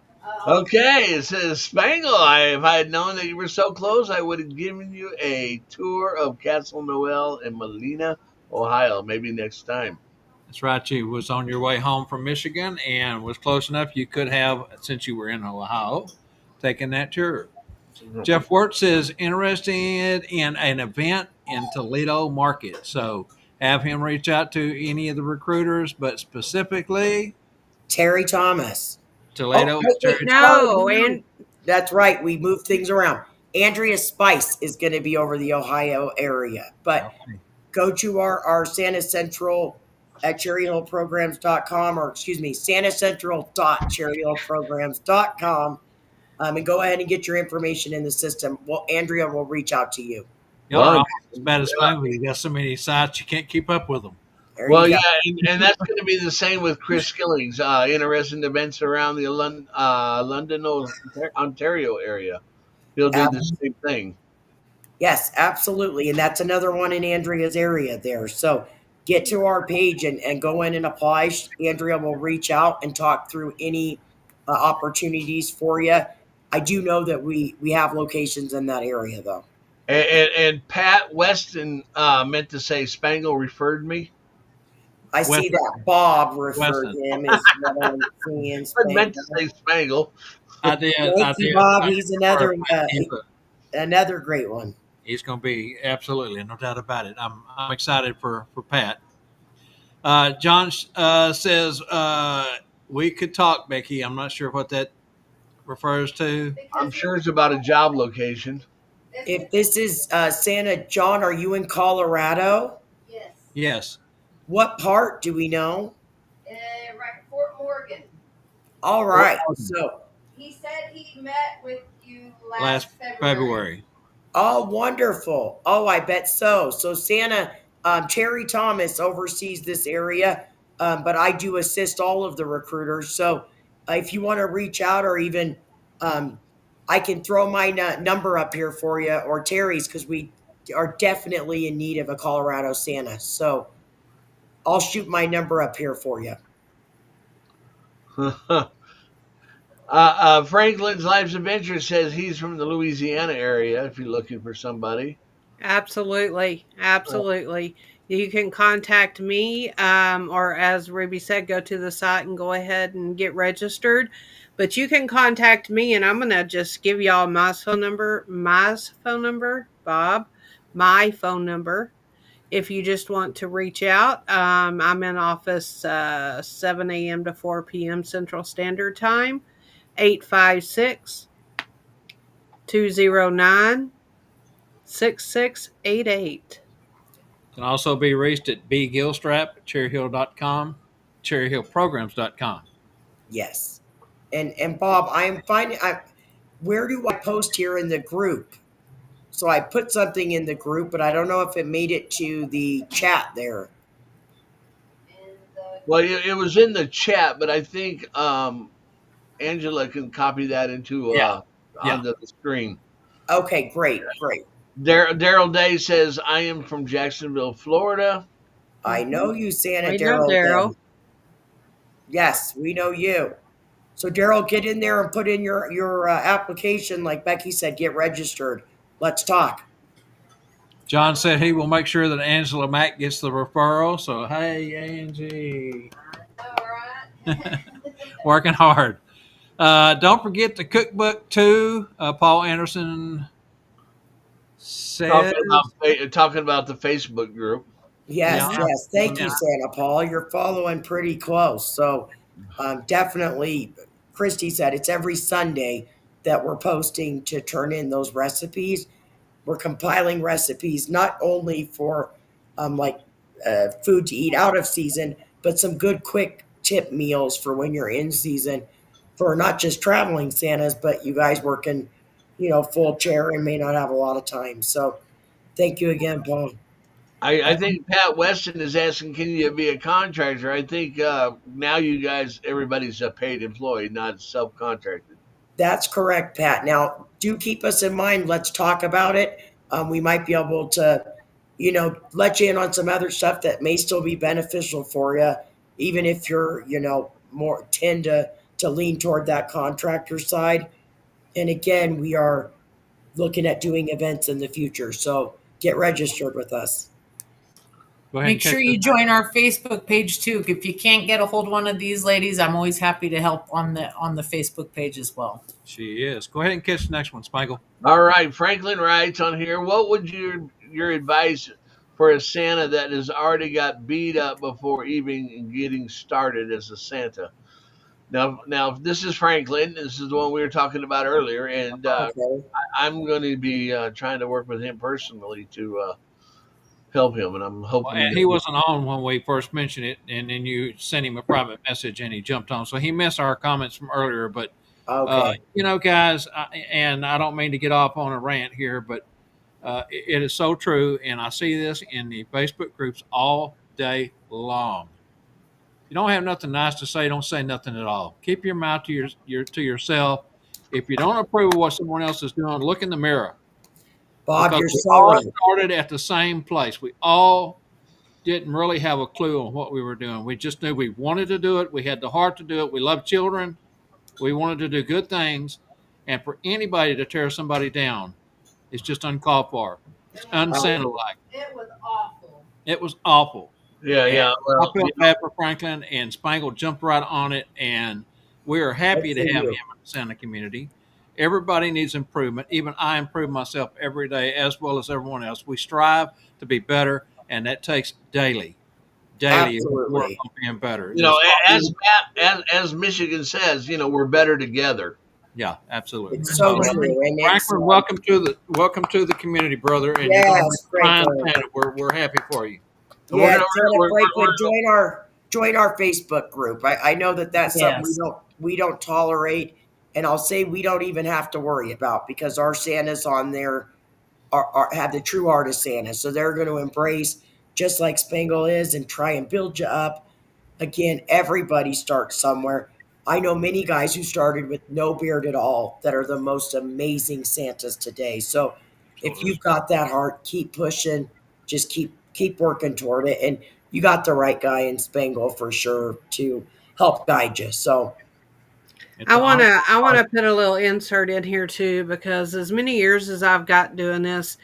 Okay, it says Spangle. If I had known that you were so close, I would have given you a tour of Castle Noel in Molina, Ohio. Maybe next time. That's right. You was on your way home from Michigan and was close enough. You could have, since you were in Ohio, taken that tour. Jeff Wirtz is interested in an event in Toledo market. So have him reach out to any of the recruiters, but specifically Terry Thomas. Oh, Toledo wait, wait, Terry. No, and that's right. We moved things around. Andrea Spice is going to be over the Ohio area. But Okay. go to our Santa Central at cherryhillprograms.com, or excuse me, santacentral.cherryhillprograms.com, and go ahead and get your information in the system. Well, Andrea will reach out to you. Y'all are Well, almost as bad as Spangler. You got so many sites you can't keep up with them. There well, you yeah, go. and that's going to be the same with Chris Skillings. Interesting events around the London, Ontario area. He'll do the same thing. Yes, absolutely. And that's another one in Andrea's area there. So get to our page and go in and apply. Andrea will reach out and talk through any opportunities for you. I do know that we have locations in that area, though. And Pat Weston meant to say Spangle referred me, I see Weston. that Bob referred Weston. him as what I'm seeing. but meant to say Spangle. I did. Thank you, Bob. He's another great one. He's going to be absolutely, no doubt about it. I'm excited for Pat. John says we could talk, Becky. I'm not sure what that refers to. I'm sure it's about a job location. If this is Santa, John, are you in Colorado? Yes. Yes. What part do we know? Right, Fort Morgan. All right. So, He said he met with you Last February. oh, wonderful. Oh, I bet so. So Santa, Terry Thomas oversees this area, but I do assist all of the recruiters. So if you want to reach out, or even I can throw my number up here for you, or Terry's, because we are definitely in need of a Colorado Santa. So I'll shoot my number up here for you. Franklin's Life's Adventure says he's from the Louisiana area. If you're looking for somebody, absolutely. You can contact me, or as Ruby said, go to the site and go ahead and get registered. But you can contact me, and I'm going to just give y'all my phone number, Bob, my phone number. If you just want to reach out, I'm in office 7 a.m. to 4 p.m. Central Standard Time, 856 209 6688. Can also be reached at bgilstrap at cherryhill.com, cherryhillprograms.com. Yes. And Bob, I am finding, where do I post here in the group? So I put something in the group, but I don't know if it made it to the chat there. well, it was in the chat, but I think Angela can copy that into onto the screen. Okay, great. Daryl Day says, I am from Jacksonville, Florida. I know you, Santa We know Daryl. Daryl. Yes, we know you. So Daryl, get in there and put in your application. Like Becky said, get registered. Let's talk. John said he will make sure that Angela Mack gets the referral. So, hey, Angie. All right. Working hard. Don't forget the cookbook, too. Paul Anderson says. Talking about the Facebook group. Yes, Yeah. yes. Thank you, Yeah. Santa Paul. You're following pretty close. So definitely, Christy said it's every Sunday that we're posting to turn in those recipes. We're compiling recipes not only for food to eat out of season, but some good quick tip meals for when you're in season, for not just traveling Santas, but you guys working, full chair and may not have a lot of time. So thank you again, Paul. I think Pat Weston is asking, can you be a contractor? I think now you guys, everybody's a paid employee, not self-contracted. That's correct, Pat. Now, do keep us in mind. Let's talk about it. We might be able to, let you in on some other stuff that may still be beneficial for you, even if you're, more tend to lean toward that contractor side. And again, we are looking at doing events in the future. So get registered with us. Go ahead Make and catch sure you join our Facebook page too. If you can't get a hold of one of these ladies, I'm always happy to help on the Facebook page as well. She is. Go ahead and catch the next one, Spangle. All right, Franklin writes on here. What would your advice for a Santa that has already got beat up before even getting started as a Santa? Now, this is Franklin. This is the one we were talking about earlier, and Okay. I'm going to be trying to work with him personally to help him, and I'm Well, hoping and that he wasn't on when we first mentioned it, and then you sent him a private message, and he jumped on. So he missed our comments from earlier. But Okay. guys, and I don't mean to get off on a rant here, but it is so true, and I see this in the Facebook groups all day long. If you don't have nothing nice to say, don't say nothing at all. Keep your mouth to your to yourself. If you don't approve of what someone else is doing, look in the mirror, Bob, because you're we so all right. started at the same place. We all didn't really have a clue on what we were doing. We just knew we wanted to do it. We had the heart to do it. We love children. We wanted to do good things. And for anybody to tear somebody down is just uncalled for. It's unsanta like. It was awful. It was awful. yeah, And yeah. I Well, felt bad for Franklin, and Spangle jumped right on it. And we are Good happy to for have him you. in the Santa community. Everybody needs improvement. Even I improve myself every day as well as everyone else. We strive to be better, and that takes daily work Absolutely. on being better. you know, There's as always, as Michigan says, we're better together. yeah, absolutely. It's so So, Absolutely. true. And it's Franklin, welcome to the community, brother. And you're going to be yes, trying Franklin. Santa. We're happy for you. And we're Yeah, gonna, Santa we're Franklin, join our Facebook group. I know that that's something Yes. we don't tolerate, and I'll say we don't even have to worry about because our Santas on there have the true heart of Santa, so they're going to embrace just like Spangle is and try and build you up. Again, everybody starts somewhere. I know many guys who started with no beard at all that are the most amazing Santas today. So if Totally. you've got that heart, keep pushing, just keep working toward it. And you got the right guy in Spangle for sure to help guide you. So It's I an want honor. to I want to put a little insert in here too, because as many years as I've got doing this,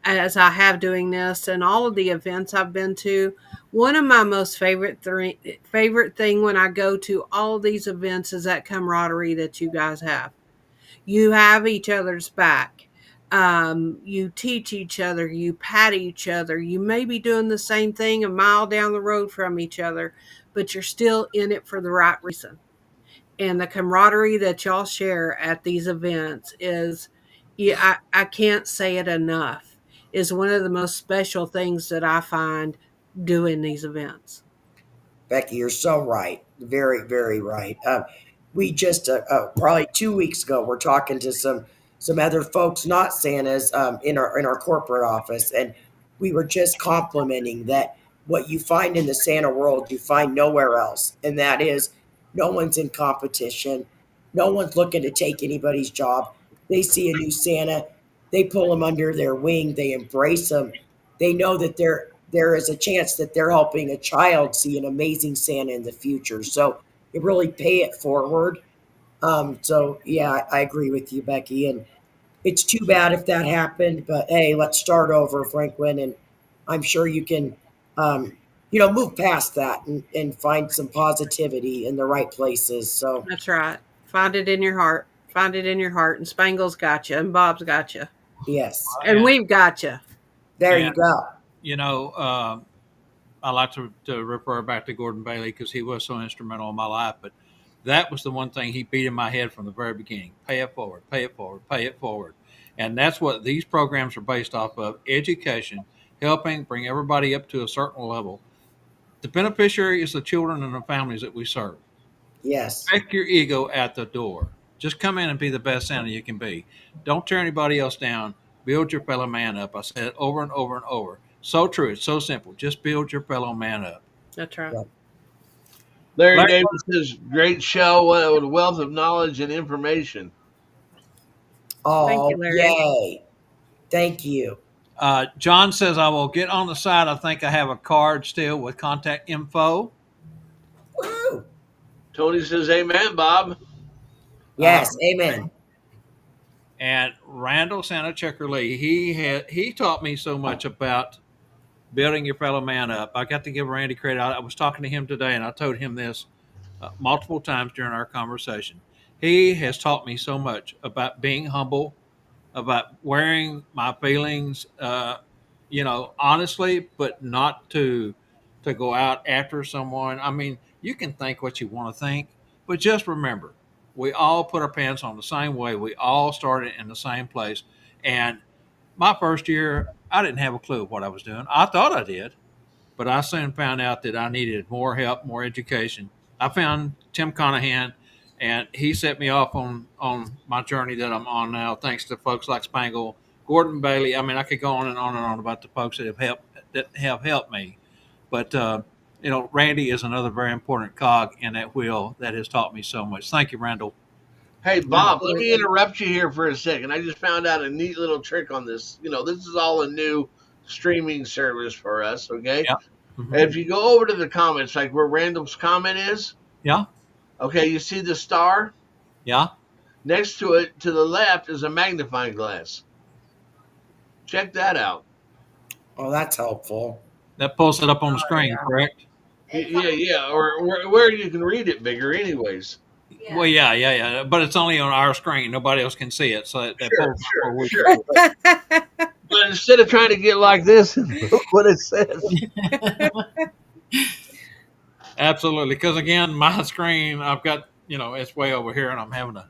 as I have doing this, and all of the events I've been to, one of my most favorite thing when I go to all of these events is that camaraderie that you guys have. You have each other's back. You teach each other. You pat each other. You may be doing the same thing a mile down the road from each other, but you're still in it for the right reason. And the camaraderie that y'all share at these events is, yeah, I can't say it enough, is one of the most special things that I find doing these events. Becky, you're so right. Very, very right. We just probably 2 weeks ago we're talking to some other folks, not Santas, in our corporate office, and we were just complimenting that what you find in the Santa world you find nowhere else, and that is no one's in competition, no one's looking to take anybody's job. They see a new Santa, they pull them under their wing, they embrace them, they know that there is a chance that they're helping a child see an amazing Santa in the future. So you really pay it forward. So yeah, I agree with you, Becky. And it's too bad if that happened, but hey, let's start over, Franklin. And I'm sure you can, move past that and find some positivity in the right places. So That's right. Find it in your heart. Find it in your heart. And Spangle's got you, and Bob's got you, yes, and we've got you. there And you go. you know, I like to refer back to Gordon Bailey because he was so instrumental in my life. But that was the one thing he beat in my head from the very beginning: pay it forward, pay it forward, pay it forward. And that's what these programs are based off of: education, helping bring everybody up to a certain level. The beneficiary is the children and the families that we serve. Yes. Check your ego at the door. Just come in and be the best Santa you can be. Don't tear anybody else down. Build your fellow man up. I said it over and over and over. So true. It's so simple. Just build your fellow man up. That's right. Yep. Larry Larry, Davis says, "Great show, with a wealth of knowledge and information." Thank you, Oh, Larry. yay. Thank you. John says, I will get on the side. I think I have a card still with contact info. Woo. Tony says, "Amen, Bob." Uh, Yes. Amen. and Randall Santa Checker Lee, he taught me so much about building your fellow man up. I got to give Randy credit. I was talking to him today, and I told him this multiple times during our conversation. He has taught me so much about being humble, about wearing my feelings, honestly, but not to go out after someone. I mean, you can think what you want to think, but just remember, we all put our pants on the same way. We all started in the same place. And my first year, I didn't have a clue what I was doing. I thought I did, but I soon found out that I needed more help, more education. I found Tim Conahan, and he set me off on my journey that I'm on now, thanks to folks like Spangle, Gordon Bailey. I mean, I could go on and on and on about the folks that have helped me. But Randy is another very important cog in that wheel that has taught me so much. Thank you, Randall. Hey, Bob, let me interrupt you here for a second. I just found out a neat little trick on this. This is all a new streaming service for us, okay? Yeah. Mm-hmm. If you go over to the comments, like where Randall's comment is, yeah. Okay, you see the star? Yeah. Next to it, to the left, is a magnifying glass. Check that out. Oh, that's helpful. That pulls it up on the screen, correct? Yeah. Or where you can read it bigger, anyways. Yeah. Well, yeah. But it's only on our screen. Nobody else can see it. So that pulls Sure. But instead of trying to get like this, look what it says. Absolutely. Because, again, my screen, I've got, it's way over here, and I'm having a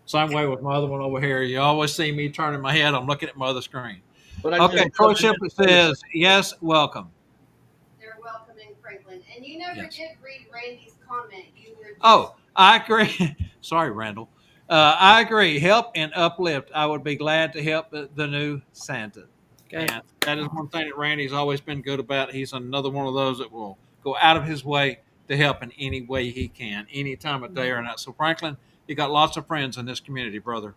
same way with my other one over here. You always see me turning my head. I'm looking at my other screen. Okay, Troy Shipley says, yes, welcome. They're welcoming Franklin. And you never did read Randy's comment. You were just... Oh, I agree. Sorry, Randall. I agree. Help and uplift. I would be glad to help the new Santa. Okay. And that is one thing that Randy's always been good about. He's another one of those that will go out of his way to help in any way he can, any time of day or night. So, Franklin, you got lots of friends in this community, brother.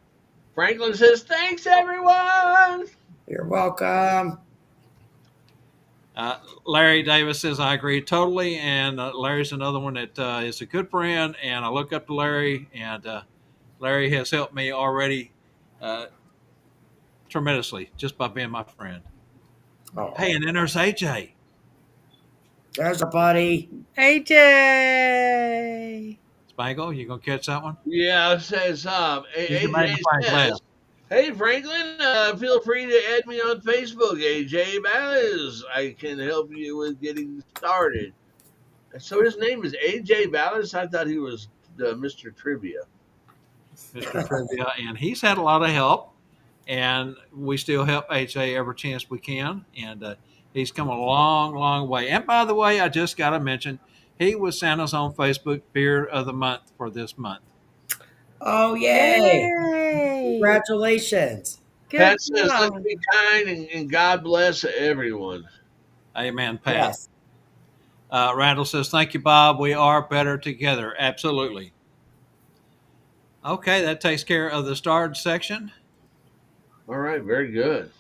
Franklin says, thanks, everyone. You're welcome. Larry Davis says, I agree totally. And Larry's another one that is a good friend. And I look up to Larry, and Larry has helped me already tremendously just by being my friend. Oh. Hey, and then there's AJ. There's a buddy. AJ. Spangle, you going to catch that one? Yeah, it says, AJ says, hey, Franklin, feel free to add me on Facebook, AJ Ballas. I can help you with getting started. So his name is AJ Ballas? I thought he was Mr. Trivia. Mr. Trivia, and he's had a lot of help, and we still help AJ every chance we can, and he's come a long, long way. And by the way, I just got to mention, he was Santa's on Facebook Beer of the Month for this month. Oh, yay. Congratulations. Pat says, let's be kind and God bless everyone. Amen, Pat. Yes. Randall says, thank you, Bob. We are better together. Absolutely. Okay, that takes care of the starred section. All right, very good.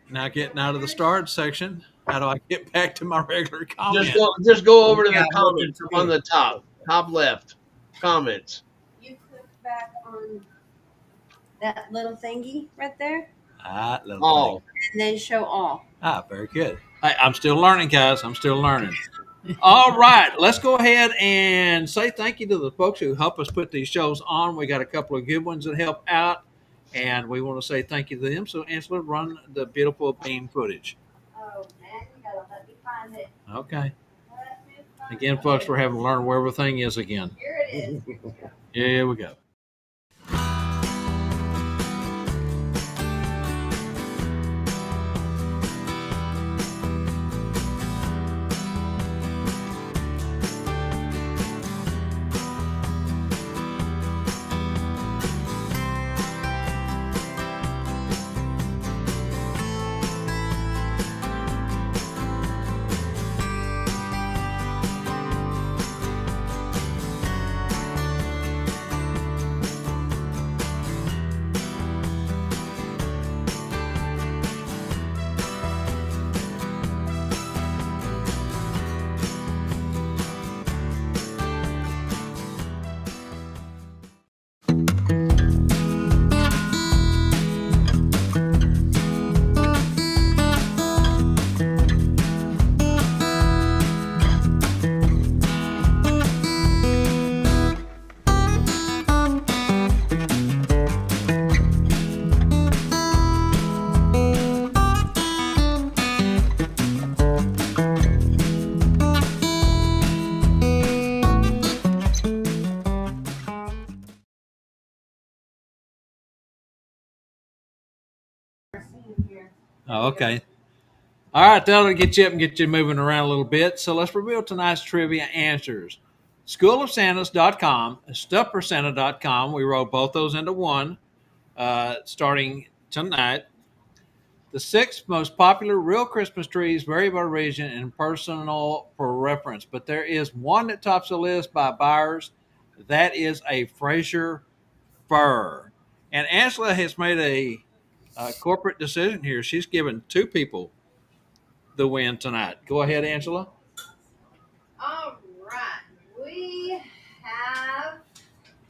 Now getting out of the starred section. How do I get back to my regular comment? Just go over to the comments on the top left. Comments. You click back on that little thingy right there. All. And then show all. Very good. I'm still learning, guys. I'm still learning. All right, let's go ahead and say thank you to the folks who help us put these shows on. We got a couple of good ones that help out, and we want to say thank you to them. So, Angela, run the beautiful beam footage. Oh, man, you gotta let me find it. Okay. Again, folks, we're having to learn where everything is again. Here it is. Here we go. Oh, okay. All right, that'll get you up and get you moving around a little bit. So let's reveal tonight's trivia answers. Schoolofsantas.com, StuffForSanta.com. We rolled both those into one starting tonight. The 6 most popular real Christmas trees vary by region and personal preference, but there is one that tops the list by buyers. That is a Fraser fir. And Angela has made a corporate decision here. She's given 2 people the win tonight. Go ahead, Angela. All right. We have,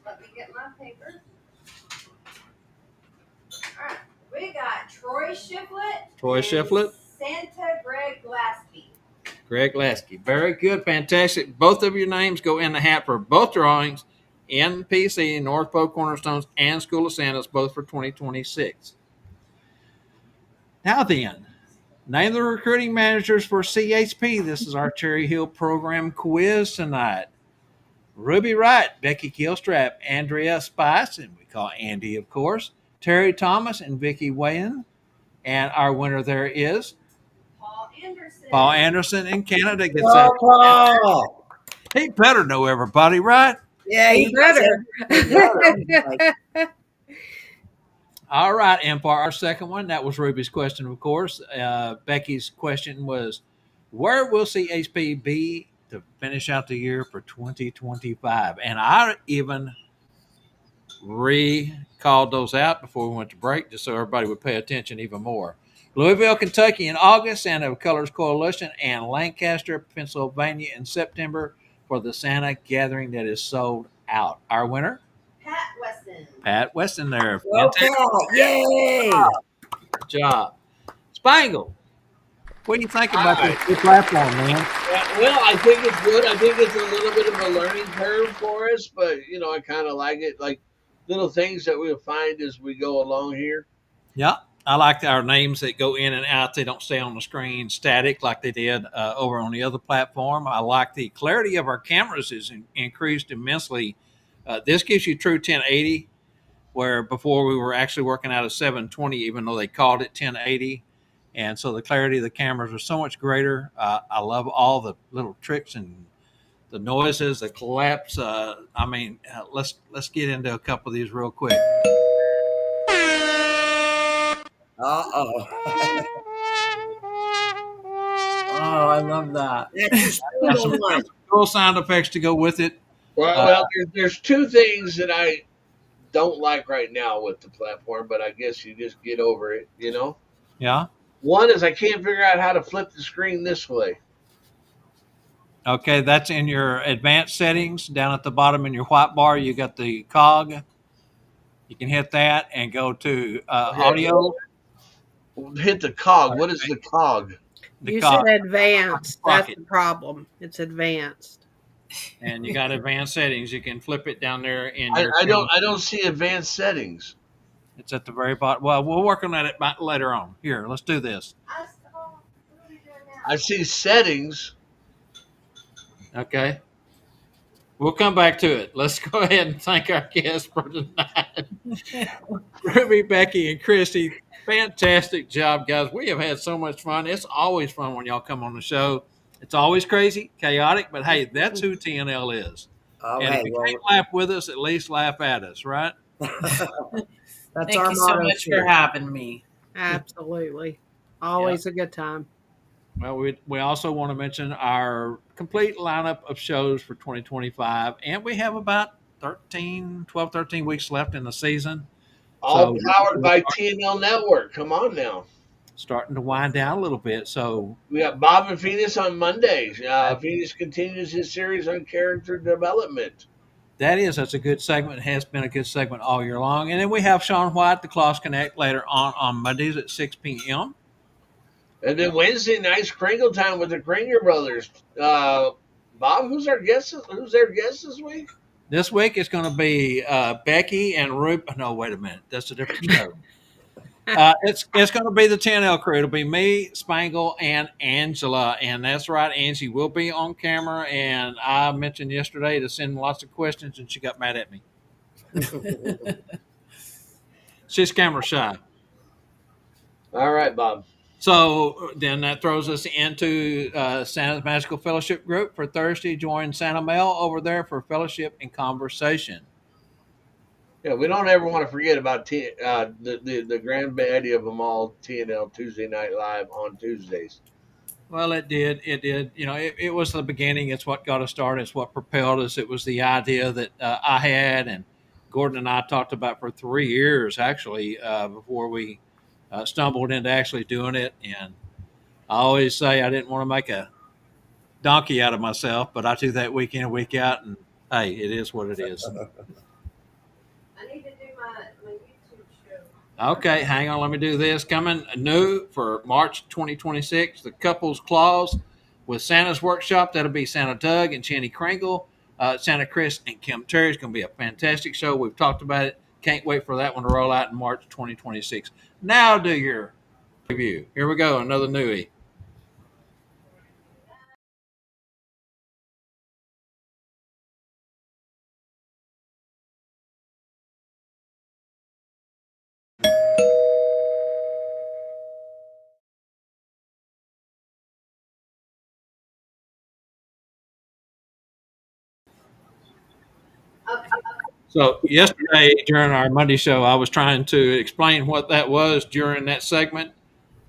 let me get my paper. All right. We got Troy Shiflett. Troy and Shiflett. Santa Greg Glaspie. Greg Lasky. Very good. Fantastic. Both of your names go in the hat for both drawings. NPC, North Pole Cornerstones, and School of Santas, both for 2026. Now then, name the recruiting managers for CHP. This is our Cherry Hill program quiz tonight. Ruby Wright, Becky Gilstrap, Andrea Spice, and we call Andy, of course, Terry Thomas, and Vicky Wayan. And our winner there is Paul Anderson. Paul Anderson in Canada. Gets Oh, that. Paul. He better know everybody, right? Yeah, He better. All right, and for our second one, that was Ruby's question, of course. Becky's question was, where will CHP be to finish out the year for 2025? And I even recalled those out before we went to break, just so everybody would pay attention even more. Louisville, Kentucky in August, Santa Colors Coalition, and Lancaster, Pennsylvania in September for the Santa gathering that is sold out. Our winner? Pat Weston. Pat Weston there. Well, Paul, yay! Good job. Spangle, what do you think about Hi. this new platform, man? Yeah, well, I think it's good. I think it's a little bit of a learning curve for us, but I kind of like it. Like little things that we'll find as we go along here. Yeah, I like our names that go in and out. They don't stay on the screen static like they did over on the other platform. I like the clarity of our cameras is increased immensely. This gives you true 1080, where before we were actually working out of 720, even though they called it 1080. And so the clarity of the cameras are so much greater. I love all the little tricks and the noises, the collapse. Let's get into a couple of these real quick. Uh-oh. Oh, I love that. That's Got the one. some cool sound effects to go with it. Well, there's 2 things that I don't like right now with the platform, but I guess you just get over it, Yeah. One is I can't figure out how to flip the screen this way. Okay, that's in your advanced settings. Down at the bottom in your white bar, you got the cog. You can hit that and go to audio. Hit the cog. What is the cog? The You cog. said advanced. That's Pocket. the problem. It's advanced. And you got advanced settings. You can flip it down there in I your don't see advanced settings. It's at the very bottom. Well, we'll work on that later on. Here, let's do this. What are we doing now? I see settings. Okay. We'll come back to it. Let's go ahead and thank our guests for tonight. Ruby, Becky, and Christy, fantastic job, guys. We have had so much fun. It's always fun when y'all come on the show. It's always crazy, chaotic, but hey, that's who TNL is. Oh, And hey, if you well, can't laugh with us, at least laugh at us, right? that's Thank our you so motto, much too. for having me. Absolutely. Always a good time. Well, we also want to mention our complete lineup of shows for 2025, and we have about 12, 13 weeks left in the season. All So- powered by TNL Network. Come on now. Starting to wind down a little bit. So We got Bob and Phoenix on Mondays. Phoenix continues his series on character development. that's a good segment. It has been a good segment all year long. And then we have Sean White, the Claus Connect, later on Mondays at 6 p.m. And then Wednesday nights, Kringle Time with the Kringer brothers. Bob, who's their guest this week? This week it's going to be Becky and Ruby. No, wait a minute. That's a different show. It's going to be the 10L crew. It'll be me, Spangle, and Angela. And that's right, Angie will be on camera. And I mentioned yesterday to send lots of questions, and she got mad at me. She's camera shy. All right, Bob. So then that throws us into Santa's Magical Fellowship Group for Thursday. Join Santa Mel over there for fellowship and conversation. Yeah, we don't ever want to forget about the granddaddy of them all, TNL Tuesday Night Live on Tuesdays. Well, it did. It did. It was the beginning. It's what got us started. It's what propelled us. It was the idea that I had and Gordon and I talked about for 3 years, actually, before we stumbled into actually doing it. And I always say I didn't want to make a donkey out of myself, but I do that week in and week out. And hey, it is what it is. I need to do my YouTube show. Okay, hang on. Let me do this. Coming new for March 2026, the Couples Clause with Santa's Workshop. That'll be Santa Doug and Jenny Kringle. Santa Chris and Kim Terry. It's going to be a fantastic show. We've talked about it. Can't wait for that one to roll out in March 2026. Now do your review. Here we go. Another newie. So yesterday during our Monday show, I was trying to explain what that was during that segment,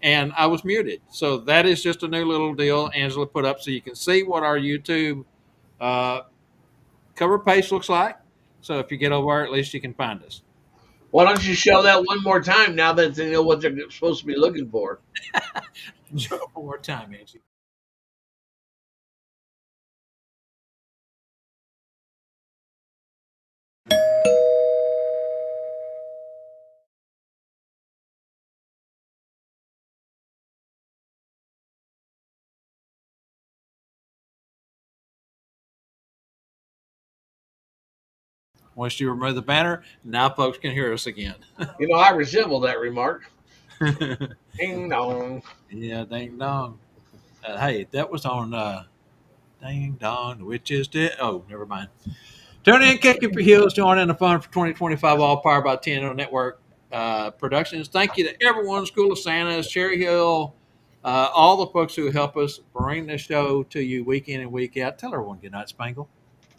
and I was muted. So that is just a new little deal Angela put up so you can see what our YouTube uh, cover page looks like. So if you get over there, at least you can find us. Why don't you show that one more time now that they know what they're supposed to be looking for? Show it one more time, Angie. Once you remove the banner, now folks can hear us again. You know, I resemble that remark. Ding dong. Yeah, ding dong. Hey, that was on ding dong, which is dead. Oh, never mind. Tune in, kick your heels, join in the fun for 2025, all powered by TNO Network Productions. Thank you to everyone, School of Santa's, Cherry Hill, all the folks who help us bring the show to you week in and week out. Tell everyone good night, Spangle.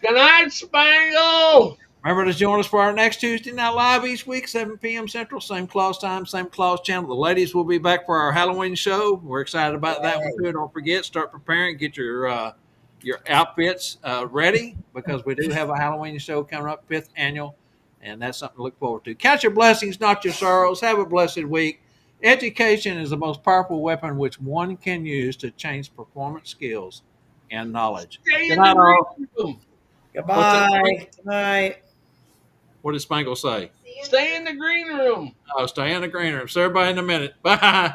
Good night, Spangle. Remember to join us for our next Tuesday Night Live each week, 7 p.m. Central, same clause time, same clause channel. The ladies will be back for our Halloween show. We're excited about that one too. Don't forget, start preparing, get your outfits ready because we do have a Halloween show coming up, 5th annual, and that's something to look forward to. Count your blessings, not your sorrows. Have a blessed week. Education is the most powerful weapon which one can use to change performance skills and knowledge. Stay Good in night, the all. green room. Goodbye. Good night. What did Spangle say? Stay in the green room. Oh, stay in the green room. See everybody in a minute. Bye.